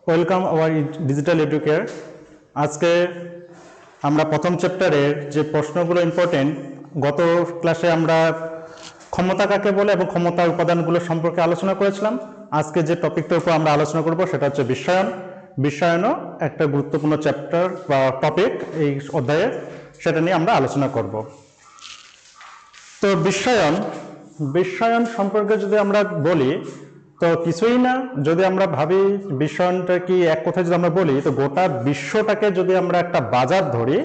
Welcome hour digital educare. আজকে আমরা প্রথম চ্যাপ্টারের যে প্রশ্নগুলো ইম্পর্টেন্ট, গত ক্লাসে আমরা ক্ষমতা কাকে বলে এবং ক্ষমতার উপাদানগুলো সম্পর্কে আলোচনা করেছিলাম। আজকে যে টপিকটার উপর আমরা আলোচনা করব সেটা হচ্ছে বিশ্বায়ন। বিশ্বায়নও একটা গুরুত্বপূর্ণ চ্যাপ্টার বা টপিক এই অধ্যায়ের, সেটা নিয়ে আমরা আলোচনা করব। তো বিশ্বায়ন সম্পর্কে যদি আমরা বলি তো কিছুই না, যদি আমরা ভাবি বিশ্বায়নটা কি এক কথায় যদি আমরা বলি তো গোটা বিশ্বটাকে যদি আমরা একটা বাজার ধরি,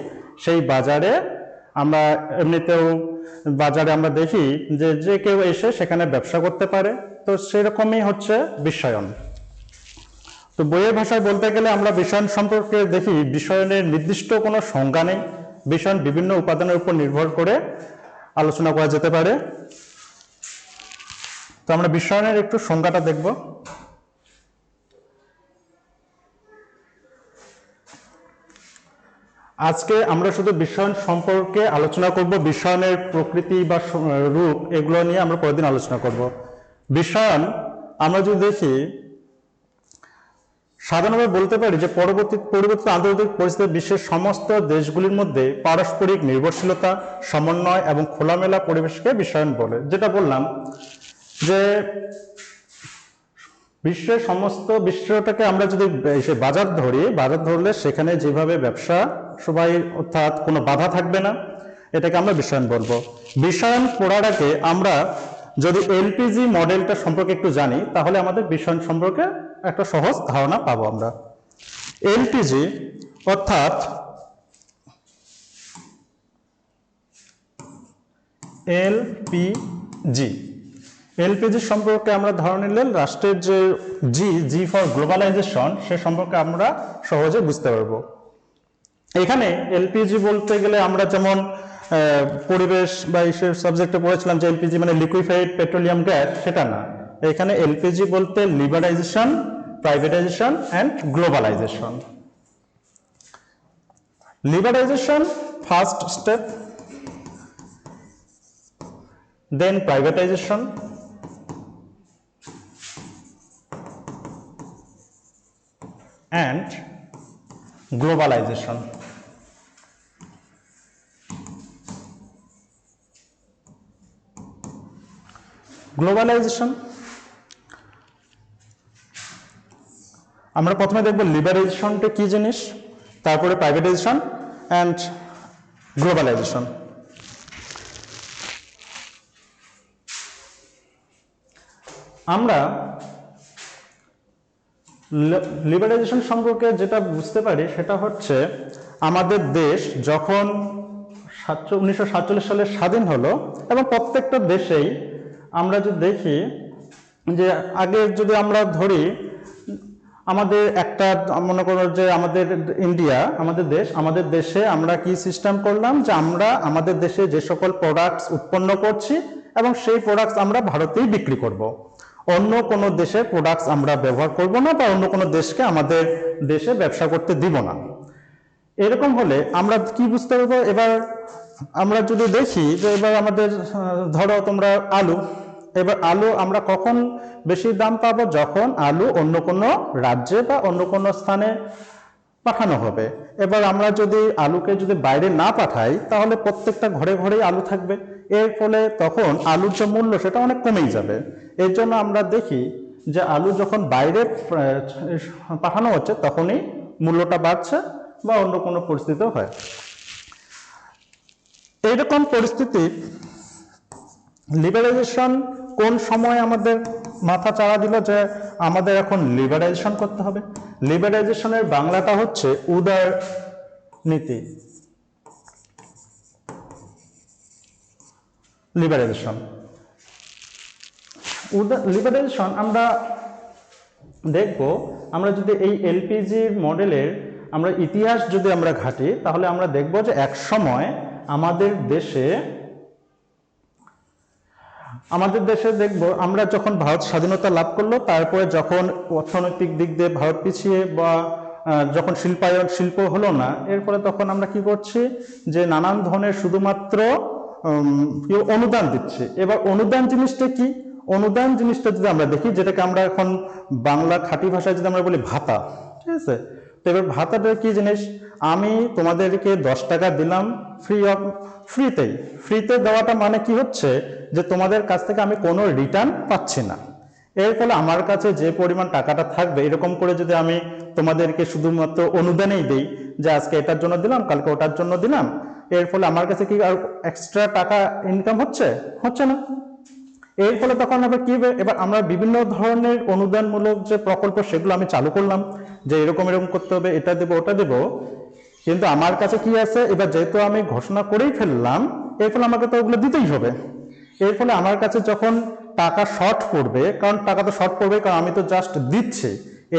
সেই বাজারে আমরা এমনিতেও বাজারে আমরা দেখি যে যে কেউ এসে সেখানে ব্যবসা করতে পারে, তো সেরকমই হচ্ছে বিশ্বায়ন। তো বইয়ের ভাষায় বলতে গেলে আমরা বিশ্বায়ন সম্পর্কে দেখি বিশ্বায়নের নির্দিষ্ট কোনো সংজ্ঞা নেই। বিশ্বায়ন বিভিন্ন উপাদানের উপর নির্ভর করে আলোচনা করা যেতে পারে। তো আমরা বিশ্বায়নের একটু সংজ্ঞাটা দেখব। আজকে আমরা শুধু বিশ্বায়ন সম্পর্কে আলোচনা করব, বিশ্বায়নের প্রকৃতি বা রূপ এগুলো নিয়ে আমরা পরের আলোচনা করব। বিশ্বায়ন আমরা যদি দেখি, সাধারণভাবে বলতে পারি যে পরিবর্তিত আন্তর্জাতিক পরিস্থিতি বিশ্বের সমস্ত দেশগুলির মধ্যে পারস্পরিক নির্ভরশীলতা, সমন্বয় এবং খোলামেলা পরিবেশকে বিশ্বায়ন বলে। যেটা বললাম যে বিশ্বের সমস্ত বিশ্বটাকে আমরা যদি বাজার ধরলে সেখানে যেভাবে ব্যবসা সবাই, অর্থাৎ কোনো বাধা থাকবে না, এটাকে আমরা বিশ্বায়ন বলবো। বিশ্বায়ন পড়ার আগে আমরা যদি এলপিজি মডেলটা সম্পর্কে একটু জানি তাহলে আমাদের বিশ্বায়ন সম্পর্কে একটা সহজ ধারণা পাবো আমরা। এলপিজি অর্থাৎ এলপিজি সম্পর্কে আমরা ধারণা নিলে রাষ্ট্রের যে জি ফর গ্লোবালাইজেশন সে সম্পর্কে আমরা সহজে বুঝতে পারবো। এখানে এলপিজি বলতে গেলে আমরা যেমন পরিবেশ বা ইসের সাবজেক্টে পড়েছিলাম যে এলপিজি মানে লিকুইফাইড পেট্রোলিয়াম গ্যাস, সেটা না। এখানে এলপিজি বলতে liberalisation, privatisation and globalisation. Liberalisation first step, then privatization, and globalization. Globalisation আমরা প্রথমে দেখব লিবারাইজেশনটা কি জিনিস, তারপরে প্রাইভেটাইজেশন অ্যান্ড গ্লোবালাইজেশন। আমরা লিবারাইজেশন সম্পর্কে যেটা বুঝতে পারি সেটা হচ্ছে আমাদের দেশ যখন 1947 সালে স্বাধীন হলো এবং প্রত্যেকটা দেশেই আমরা যদি দেখি যে আগে যদি আমরা ধরি আমাদের একটা মনে করো যে আমাদের ইন্ডিয়া, আমাদের দেশে আমরা কি সিস্টেম করলাম যে আমরা আমাদের দেশে যে সকল প্রোডাক্টস উৎপন্ন করছি এবং সেই প্রোডাক্টস আমরা ভারতেই বিক্রি করব, অন্য কোনো দেশের প্রোডাক্টস আমরা ব্যবহার করব না বা অন্য কোনো দেশকে আমাদের দেশে ব্যবসা করতে দিব না। এরকম হলে আমরা কি বুঝতে পারবো? এবার আমরা যদি দেখি যে এবার আমাদের ধরো তোমরা এবার আলু আমরা কখন বেশি দাম পাবো? যখন আলু অন্য কোনো রাজ্যে বা অন্য কোনো স্থানে পাঠানো হবে। এবার আমরা যদি আলুকে যদি বাইরে না পাঠাই তাহলে প্রত্যেকটা ঘরে ঘরেই আলু থাকবে, এর ফলে তখন আলুর যে মূল্য সেটা অনেক কমেই যাবে। এর জন্য আমরা দেখি যে আলু যখন বাইরে পাঠানো হচ্ছে তখনই মূল্যটা বাড়ছে বা অন্য কোনো পরিস্থিতিও হয়। এইরকম পরিস্থিতি লিবারাইজেশন কোন সময় আমাদের মাথা চাড়া দিল যে আমাদের এখন লিবারাইজেশন করতে হবে? লিবারাইজেশনের বাংলাটা হচ্ছে উদার নীতি। লিবারাইজেশন আমরা দেখব, আমরা যদি এই এলপিজির মডেলের আমরা ইতিহাস যদি আমরা ঘাঁটি তাহলে আমরা দেখব যে এক সময় আমাদের দেশে দেখব আমরা যখন ভারত স্বাধীনতা লাভ করলো, তারপরে যখন অর্থনৈতিক দিক দিয়ে ভারত পিছিয়ে বা যখন শিল্প হলো না, এরপরে তখন আমরা কি করছি যে নানান ধরনের শুধুমাত্র অনুদান দিচ্ছে। এবার অনুদান জিনিসটা কি? অনুদান জিনিসটা যদি আমরা দেখি, যেটাকে আমরা এখন বাংলা খাঁটি ভাষায় যদি আমরা বলি ভাতা, আছে। তো এবার ভাতাটা কি জিনিস, আমি তোমাদেরকে 10 টাকা দিলাম ফ্রিতে দেওয়াটা মানে কি হচ্ছে যে তোমাদের কাছ থেকে আমি কোনো রিটার্ন পাচ্ছি না। এর ফলে আমার কাছে যে পরিমাণ টাকাটা থাকবে, এরকম করে যদি আমি তোমাদেরকে শুধুমাত্র অনুদানেই দেই যে আজকে এটার জন্য দিলাম, কালকে ওটার জন্য দিলাম, এর ফলে আমার কাছে কি আর এক্সট্রা টাকা ইনকাম হচ্ছে না। এর ফলে তখন আবার কি হবে, এবার আমরা বিভিন্ন ধরনের অনুদানমূলক যে প্রকল্প সেগুলো আমি চালু করলাম যে এরকম করতে হবে, এটা দেবো ওটা দেবো, কিন্তু আমার কাছে কি আছে, এবার যেহেতু আমি ঘোষণা করেই ফেললাম, এর ফলে আমাকে তো ওগুলো দিতেই হবে। এর ফলে আমার কাছে যখন টাকা শর্ট পড়বে, কারণ টাকা তো শর্ট পড়বে, কারণ আমি তো জাস্ট দিচ্ছি,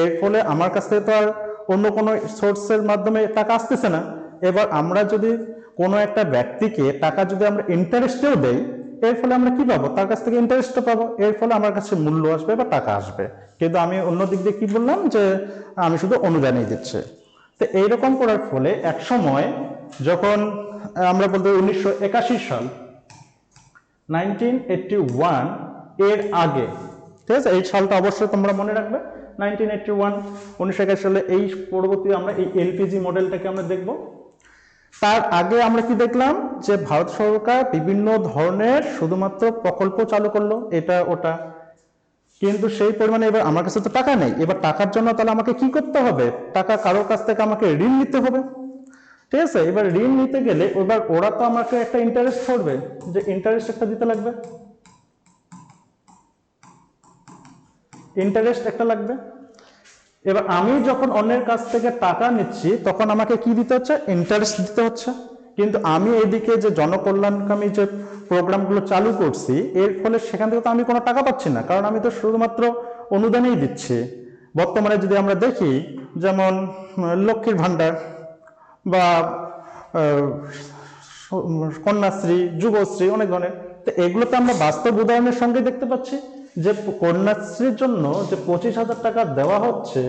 এর ফলে আমার কাছ থেকে তো আর অন্য কোনো সোর্সের মাধ্যমে টাকা আসতেছে না। এবার আমরা যদি কোনো একটা ব্যক্তিকে টাকা যদি আমরা ইন্টারেস্টেও দেই, এর ফলে আমরা কি পাবো, তার কাছ থেকে ইন্টারেস্টও পাবো, এর ফলে আমার কাছে মূল্য আসবে বা টাকা আসবে। কিন্তু আমি অন্য দিক দিয়ে কি বললাম যে আমি শুধু অনুদানই দিচ্ছি। তো এইরকম করার ফলে এক সময় যখন আমরা বলতে 1981 সাল 1981 এর আগে, ঠিক আছে, এই সালটা অবশ্যই তোমরা মনে রাখবে 1981 সালে। এই পরবর্তী আমরা এই এলপিজি মডেলটাকে আমরা দেখব। তার আগে আমরা কি দেখলাম যে ভারত সরকার বিভিন্ন ধরনের শুধুমাত্র প্রকল্প চালু করলো, এটা ওটা, কিন্তু সেই পরিমাণে এবার আমার কাছে তো টাকা নেই। এবার টাকার জন্য তাহলে আমাকে কি করতে হবে, টাকা কারোর কাছ থেকে আমাকে ঋণ নিতে হবে, ঠিক আছে। এবার ঋণ নিতে গেলে এবার ওরা তো আমাকে একটা ইন্টারেস্ট করবে, যে ইন্টারেস্ট একটা দিতে লাগবে, ইন্টারেস্ট একটা লাগবে। এবার আমি যখন অন্যের কাছ থেকে টাকা নিচ্ছি তখন আমাকে কি দিতে হচ্ছে, ইন্টারেস্ট দিতে হচ্ছে। কিন্তু আমি এইদিকে যে জনকল্যাণকামী যে প্রোগ্রামগুলো চালু করছি, এর ফলে সেখান থেকে তো আমি কোনো টাকা পাচ্ছি না, কারণ আমি তো শুধুমাত্র অনুদানই দিচ্ছি। বর্তমানে যদি আমরা দেখি, যেমন লক্ষ্মীর ভান্ডার বা কন্যাশ্রী, যুবশ্রী, অনেক ধরনের, তো এগুলোতে আমরা বাস্তব উদাহরণের সঙ্গে দেখতে পাচ্ছি যে কন্যাশ্রীর জন্য যে 25,000 টাকা দেওয়া হচ্ছে,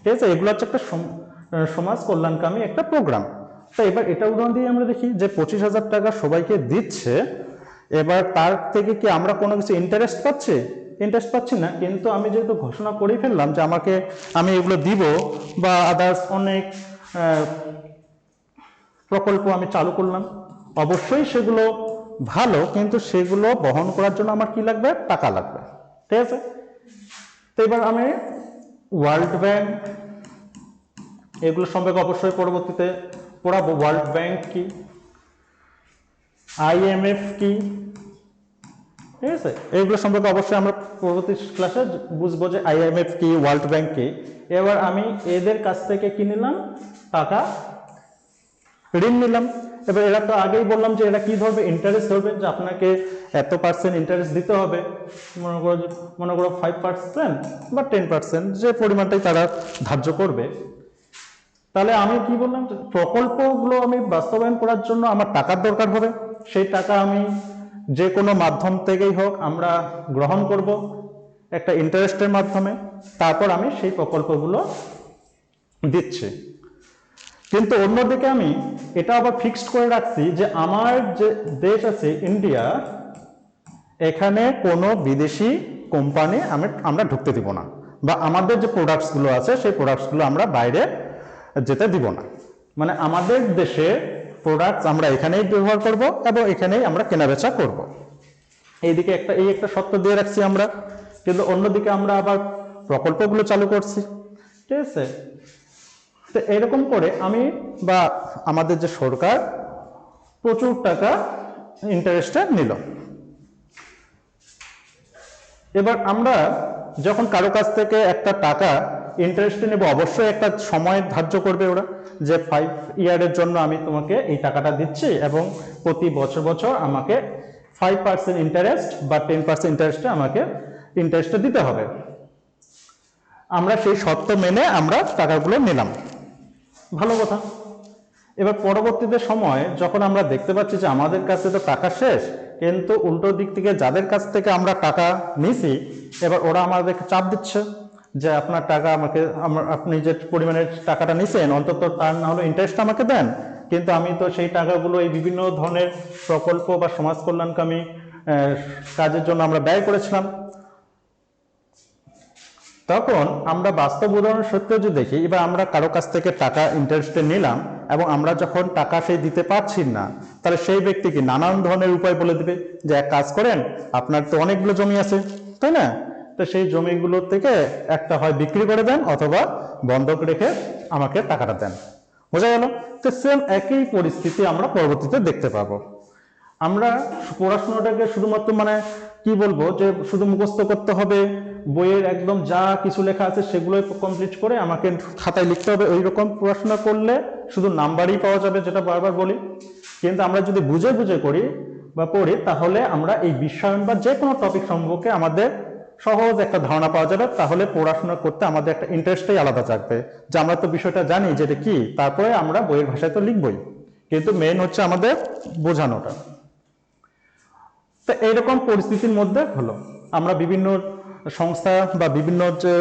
ঠিক আছে, এগুলো হচ্ছে একটা সমাজ কল্যাণকামী একটা প্রোগ্রাম। তো এবার এটা উদাহরণ দিয়ে আমরা দেখি যে 25,000 টাকা সবাইকে দিচ্ছে, এবার তার থেকে কি আমরা কোনো কিছু ইন্টারেস্ট পাচ্ছি? ইন্টারেস্ট পাচ্ছি না। কিন্তু আমি যেহেতু ঘোষণা করেই ফেললাম যে আমি এগুলো দিব, বা আদার্স অনেক প্রকল্প আমি চালু করলাম, অবশ্যই সেগুলো ভালো, কিন্তু সেগুলো বহন করার জন্য আমার কি লাগবে, টাকা লাগবে, ঠিক আছে। তো এবার আমি ওয়ার্ল্ড ব্যাংক এগুলো সম্পর্কে অবশ্যই পরবর্তীতে পড়াবো। ওয়ার্ল্ড ব্যাংক কি, IMF কি, ঠিক আছে, এইগুলো সম্পর্কে অবশ্যই আমরা পরবর্তী ক্লাসে বুঝবো যে IMF কি, ওয়ার্ল্ড ব্যাংক কি। এবার আমি এদের কাছ থেকে কি নিলাম, টাকা ঋণ নিলাম। এবার এরা তো আগেই বললাম যে এরা কি ধরবে, ইন্টারেস্ট ধরবে, যে আপনাকে এত % ইন্টারেস্ট দিতে হবে, মনে করো 5% বা 10%, যে পরিমাণটাই তারা ধার্য করবে। তাহলে আমি কি বললাম, প্রকল্পগুলো আমি বাস্তবায়ন করার জন্য আমার টাকার দরকার হবে। সেই টাকা আমি যে কোনো মাধ্যম থেকেই হোক আমরা গ্রহণ করব একটা ইন্টারেস্টের মাধ্যমে, তারপর আমি সেই প্রকল্পগুলো দিচ্ছি। কিন্তু অন্যদিকে আমি এটা আবার ফিক্সড করে রাখছি যে আমার যে দেশ আছে ইন্ডিয়া, এখানে কোনো বিদেশি কোম্পানি আমরা ঢুকতে দিব না, বা আমাদের যে প্রোডাক্টসগুলো আছে সেই প্রোডাক্টসগুলো আমরা বাইরে যেতে দিব না। মানে আমাদের দেশে প্রোডাক্টস আমরা এখানেই ব্যবহার করব এবং এখানেই আমরা কেনাবেচা করব। এইদিকে এই একটা শর্ত দিয়ে রাখছি আমরা, কিন্তু অন্যদিকে আমরা আবার প্রকল্পগুলো চালু করছি, ঠিক আছে। তো এরকম করে আমি বা আমাদের যে সরকার প্রচুর টাকা ইন্টারেস্টে নিল। এবার আমরা যখন কারো কাছ থেকে একটা টাকা ইন্টারেস্টে নেব, অবশ্যই একটা সময় ধার্য করবে ওরা, যে 5 ইয়ারের জন্য আমি তোমাকে এই টাকাটা দিচ্ছি এবং প্রতি বছর বছর আমাকে 5% ইন্টারেস্ট বা 10% ইন্টারেস্টে আমাকে ইন্টারেস্টে দিতে হবে। আমরা সেই শর্ত মেনে আমরা টাকাগুলো নিলাম, ভালো কথা। এবার পরবর্তীতে সময় যখন আমরা দেখতে পাচ্ছি যে আমাদের কাছে তো টাকা শেষ, কিন্তু উল্টো দিক থেকে যাদের কাছ থেকে আমরা টাকা নিছি, এবার ওরা আমাদেরকে চাপ দিচ্ছে যে আপনার টাকা আপনি যে পরিমাণের টাকাটা নিছেন অন্তত তার না হলে ইন্টারেস্ট আমাকে দেন। কিন্তু আমি তো সেই টাকাগুলো এই বিভিন্ন ধরনের প্রকল্প বা সমাজ কল্যাণকামী কাজের জন্য আমরা ব্যয় করেছিলাম। তখন আমরা বাস্তব উদাহরণ সত্যি যদি দেখি, এবার আমরা কারো কাছ থেকে টাকা ইন্টারেস্টে নিলাম এবং আমরা যখন টাকা সেই দিতে পারছি না, তাহলে সেই ব্যক্তিকে নানান ধরনের উপায় বলে দিবে যে এক কাজ করেন, আপনার তো অনেকগুলো জমি আছে, তাই না? তো সেই জমিগুলো থেকে একটা হয় বিক্রি করে দেন অথবা বন্ধক রেখে আমাকে টাকাটা দেন। বোঝা গেল? তো সেম একই পরিস্থিতি আমরা পরবর্তীতে দেখতে পাবো। আমরা পড়াশোনাটাকে শুধুমাত্র মানে কি বলবো যে শুধু মুখস্থ করতে হবে, বইয়ের একদম যা কিছু লেখা আছে সেগুলোই কমপ্লিট করে আমাকে খাতায় লিখতে হবে, ওই রকম পড়াশোনা করলে শুধু নাম্বারই পাওয়া যাবে, যেটা বারবার বলি। কিন্তু আমরা যদি বুঝে বুঝে করি বা পড়ি, তাহলে আমরা এই বিশ্বায়ন বা যে কোনো টপিক সম্পর্কে আমাদের সহজ একটা ধারণা পাওয়া যাবে। তাহলে পড়াশোনা করতে আমাদের একটা ইন্টারেস্টই আলাদা থাকবে, যে আমরা তো বিষয়টা জানি যে এটা কি, তারপরে আমরা বইয়ের ভাষায় তো লিখবই, কিন্তু মেইন হচ্ছে আমাদের বোঝানোটা। তো এইরকম পরিস্থিতির মধ্যে হলো আমরা বিভিন্ন সংস্থা বা বিভিন্ন যে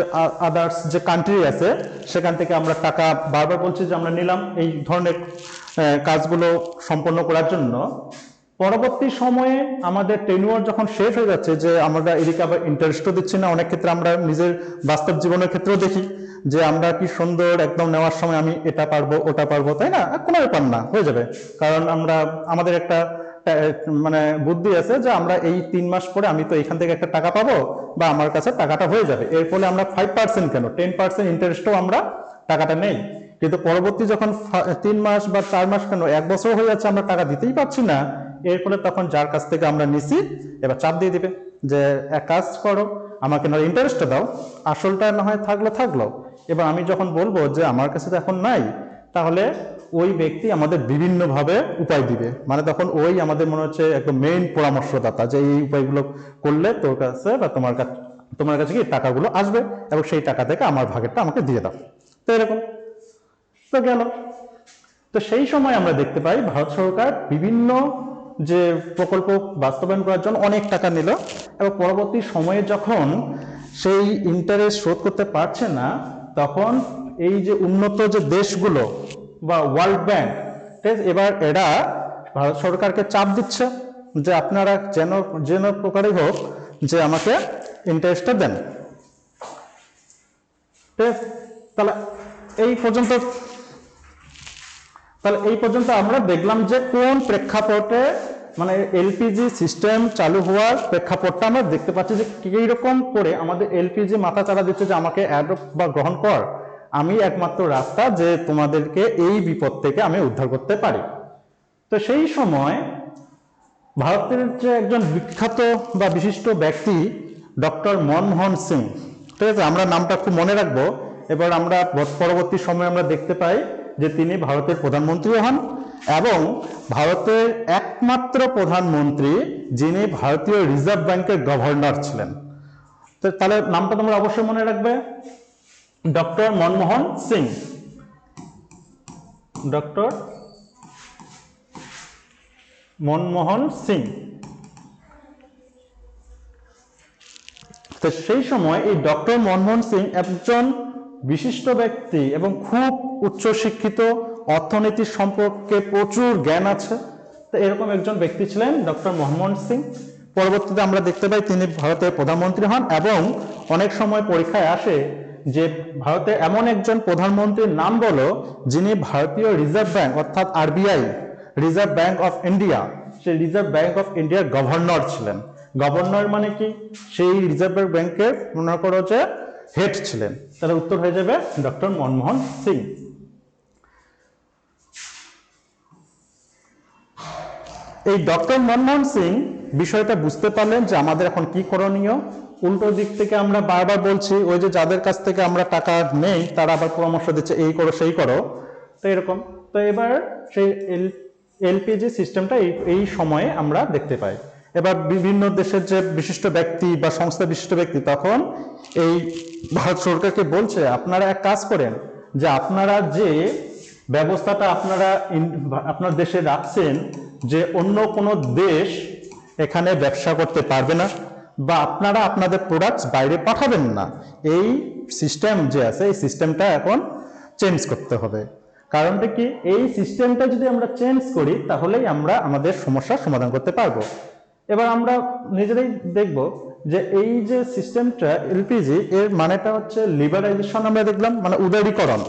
আদার্স যে কান্ট্রি আছে সেখান থেকে আমরা টাকা বারবার বলছি যে আমরা নিলাম এই ধরনের কাজগুলো সম্পন্ন করার জন্য। পরবর্তী সময়ে আমাদের টেনুয়ার যখন শেষ হয়ে যাচ্ছে, যে আমরা এদিকে আবার ইন্টারেস্টও দিচ্ছি না, অনেক ক্ষেত্রে আমরা নিজের বাস্তব জীবনের ক্ষেত্রেও দেখি যে আমরা কি সুন্দর একদম নেওয়ার সময় আমি এটা পারবো ওটা পারবো, তাই না? কোনো ব্যাপার না, হয়ে যাবে। কারণ আমরা আমাদের একটা মানে বুদ্ধি আছে যে আমরা এই 3 মাস পরে আমি তো এখান থেকে একটা টাকা পাবো বা আমার কাছে টাকাটা হয়ে যাবে, এর ফলে আমরা 5% কেন 10% ইন্টারেস্টও আমরা টাকাটা নেই। কিন্তু পরবর্তী যখন 3 মাস বা 4 মাস কেন 1 বছর হয়ে যাচ্ছে আমরা টাকা দিতেই পারছি না, এর ফলে তখন যার কাছ থেকে আমরা নিছি এবার চাপ দিয়ে দিবে যে এক কাজ করো, আমাকে না ইন্টারেস্টটা দাও, আসলটা না হয় থাকলো। এবার আমি যখন বলবো যে আমার কাছে তো এখন নাই, তাহলে ওই ব্যক্তি আমাদের বিভিন্নভাবে উপায় দিবে, মানে তখন ওই আমাদের মনে হচ্ছে একদম মেইন পরামর্শদাতা, যে এই উপায়গুলো করলে তোর কাছে বা তোমার কাছে কি টাকাগুলো আসবে এবং সেই টাকা থেকে আমার ভাগেরটা আমাকে দিয়ে দাও। তো এরকম তো গেল। তো সেই সময় আমরা দেখতে পাই ভারত সরকার বিভিন্ন যে প্রকল্প বাস্তবায়ন করার জন্য অনেক টাকা নিল, এবং পরবর্তী সময়ে যখন সেই ইন্টারেস্ট শোধ করতে পারছে না, তখন এই যে উন্নত যে দেশগুলো বা ওয়ার্ল্ড ব্যাংক, এবার এরা ভারত সরকারকে চাপ দিচ্ছে যে আপনারা যেন প্রকারই হোক যে আমাকে ইন্টারেস্টটা দেন। তাহলে এই পর্যন্ত আমরা দেখলাম যে কোন প্রেক্ষাপটে মানে এলপিজি সিস্টেম চালু হওয়ার প্রেক্ষাপটটা আমরা দেখতে পাচ্ছি যে কিরকম করে আমাদের এলপিজি মাথা চাড়া দিচ্ছে যে আমাকে অ্যাডপ্ট বা গ্রহণ কর, আমি একমাত্র রাস্তা যে তোমাদেরকে এই বিপদ থেকে আমি উদ্ধার করতে পারি। তো সেই সময় ভারতের যে একজন বিখ্যাত বা বিশিষ্ট ব্যক্তি ডক্টর মনমোহন সিং, ঠিক আছে, আমরা নামটা খুব মনে রাখবো। এবার আমরা পরবর্তী সময়ে আমরা দেখতে পাই যে তিনি ভারতের প্রধানমন্ত্রী হন এবং ভারতের একমাত্র প্রধানমন্ত্রী যিনি ভারতীয় রিজার্ভ ব্যাংকের গভর্নর ছিলেন। তো তাহলে নামটা তোমরা অবশ্যই মনে রাখবে, ডক্টর মনমোহন সিং। ডক্টর মনমোহন সিং। তো সেই সময় এই ডক্টর মনমোহন সিং একজন বিশিষ্ট ব্যক্তি এবং খুব উচ্চ শিক্ষিত, অর্থনীতি সম্পর্কে প্রচুর জ্ঞান আছে। তো এরকম একজন ব্যক্তি ছিলেন ডক্টর মনমোহন সিং। পরবর্তীতে আমরা দেখতে পাই তিনি ভারতের প্রধানমন্ত্রী হন এবং অনেক সময় পরীক্ষায় আসে যে ভারতে এমন একজন প্রধানমন্ত্রীর নাম বলো যিনি ভারতীয় রিজার্ভ ব্যাংক অর্থাৎ RBI, reserve bank of India, সেই রিজার্ভ ব্যাংক অফ ইন্ডিয়ার গভর্নর ছিলেন। গভর্নর মানে কি? সেই রিজার্ভ ব্যাংকের মনে করো যে হেড ছিলেন। তাহলে উত্তর হয়ে যাবে ডক্টর মনমোহন সিং। এই ডক্টর মনমোহন সিং বিষয়টা বুঝতে পারলেন যে আমাদের এখন কি করণীয়। উল্টো দিক থেকে আমরা বারবার বলছি ওই যে যাদের কাছ থেকে আমরা টাকা নেই তারা আবার পরামর্শ দিচ্ছে এই করো সেই করো, তো এরকম। তো এবার সেই এলপিজি সিস্টেমটা এই সময়ে আমরা দেখতে পাই। এবার বিভিন্ন দেশের যে বিশিষ্ট ব্যক্তি বা সংস্থা বিশিষ্ট ব্যক্তি তখন এই ভারত সরকারকে বলছে আপনারা এক কাজ করেন যে আপনারা যে ব্যবস্থাটা আপনার দেশে রাখছেন যে অন্য কোনো দেশ এখানে ব্যবসা করতে পারবে না বা আপনারা আপনাদের প্রোডাক্টস বাইরে পাঠাবেন না, এই সিস্টেম যে আছে এই সিস্টেমটা এখন চেঞ্জ করতে হবে। কারণটা কি? এই সিস্টেমটা যদি আমরা চেঞ্জ করি তাহলেই আমরা আমাদের সমস্যার সমাধান করতে পারবো। এবার আমরা নিজেরাই দেখব যে এই যে সিস্টেমটা এলপিজি এর মানেটা হচ্ছে লিবারাইজেশন, আমরা দেখলাম মানে উদারীকরণ,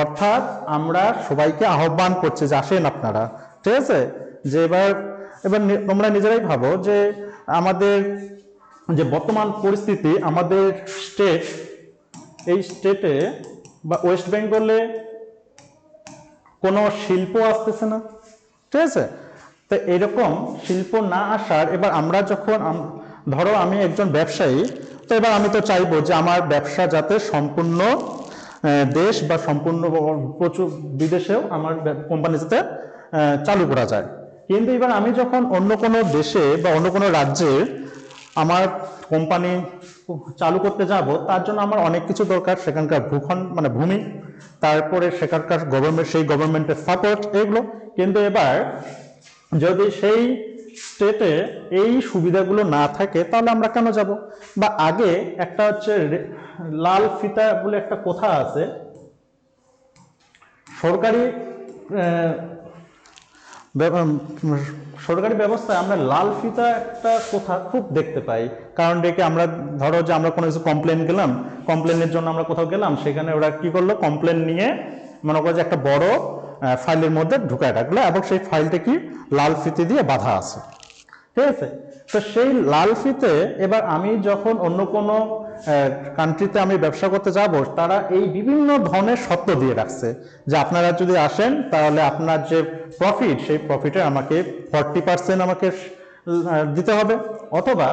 অর্থাৎ আমরা সবাইকে আহ্বান করছি যে আসেন আপনারা, ঠিক আছে। যে এবার এবার তোমরা নিজেরাই ভাবো যে আমাদের যে বর্তমান পরিস্থিতি, আমাদের স্টেট, এই স্টেটে বা ওয়েস্ট বেঙ্গলে কোনো শিল্প আসতেছে না, ঠিক আছে। তো এরকম শিল্প না আসার, এবার আমরা যখন ধরো আমি একজন ব্যবসায়ী, তো এবার আমি তো চাইবো যে আমার ব্যবসা যাতে সম্পূর্ণ দেশ বা সম্পূর্ণ প্রচুর বিদেশেও আমার কোম্পানি যাতে চালু করা যায়। কিন্তু এবার আমি যখন অন্য কোনো দেশে বা অন্য কোনো রাজ্যে আমার কোম্পানি চালু করতে যাব, তার জন্য আমার অনেক কিছু দরকার, সেখানকার ভূখণ্ড মানে ভূমি, তারপরে সেখানকার গভর্নমেন্ট, সেই গভর্নমেন্টের সাপোর্ট, এগুলো। কিন্তু এবার যদি সেই স্টেটে এই সুবিধাগুলো না থাকে তাহলে আমরা কেন যাব? বা আগে একটা হচ্ছে লাল ফিতা বলে একটা কথা আছে, সরকারি সরকারি ব্যবস্থায় আমরা লাল ফিতা একটা কথা খুব দেখতে পাই। কারণ ডেকে আমরা ধরো যে আমরা কোনো কিছু কমপ্লেন গেলাম, কমপ্লেনের জন্য আমরা কোথাও গেলাম, সেখানে ওরা কি করলো, কমপ্লেন নিয়ে মনে করো যে একটা বড় ফাইলের মধ্যে ঢুকায় রাখলো, এবং সেই ফাইলটা কি লাল ফিতে দিয়ে বাঁধা আছে, ঠিক আছে। তো সেই লাল ফিতে এবার আমি যখন অন্য কোনো কান্ট্রিতে আমি ব্যবসা করতে যাব, তারা এই বিভিন্ন ধরনের শর্ত দিয়ে রাখছে যে আপনারা যদি আসেন তাহলে আপনার যে প্রফিট, সেই প্রফিটে আমাকে 40% আমাকে দিতে হবে, অথবা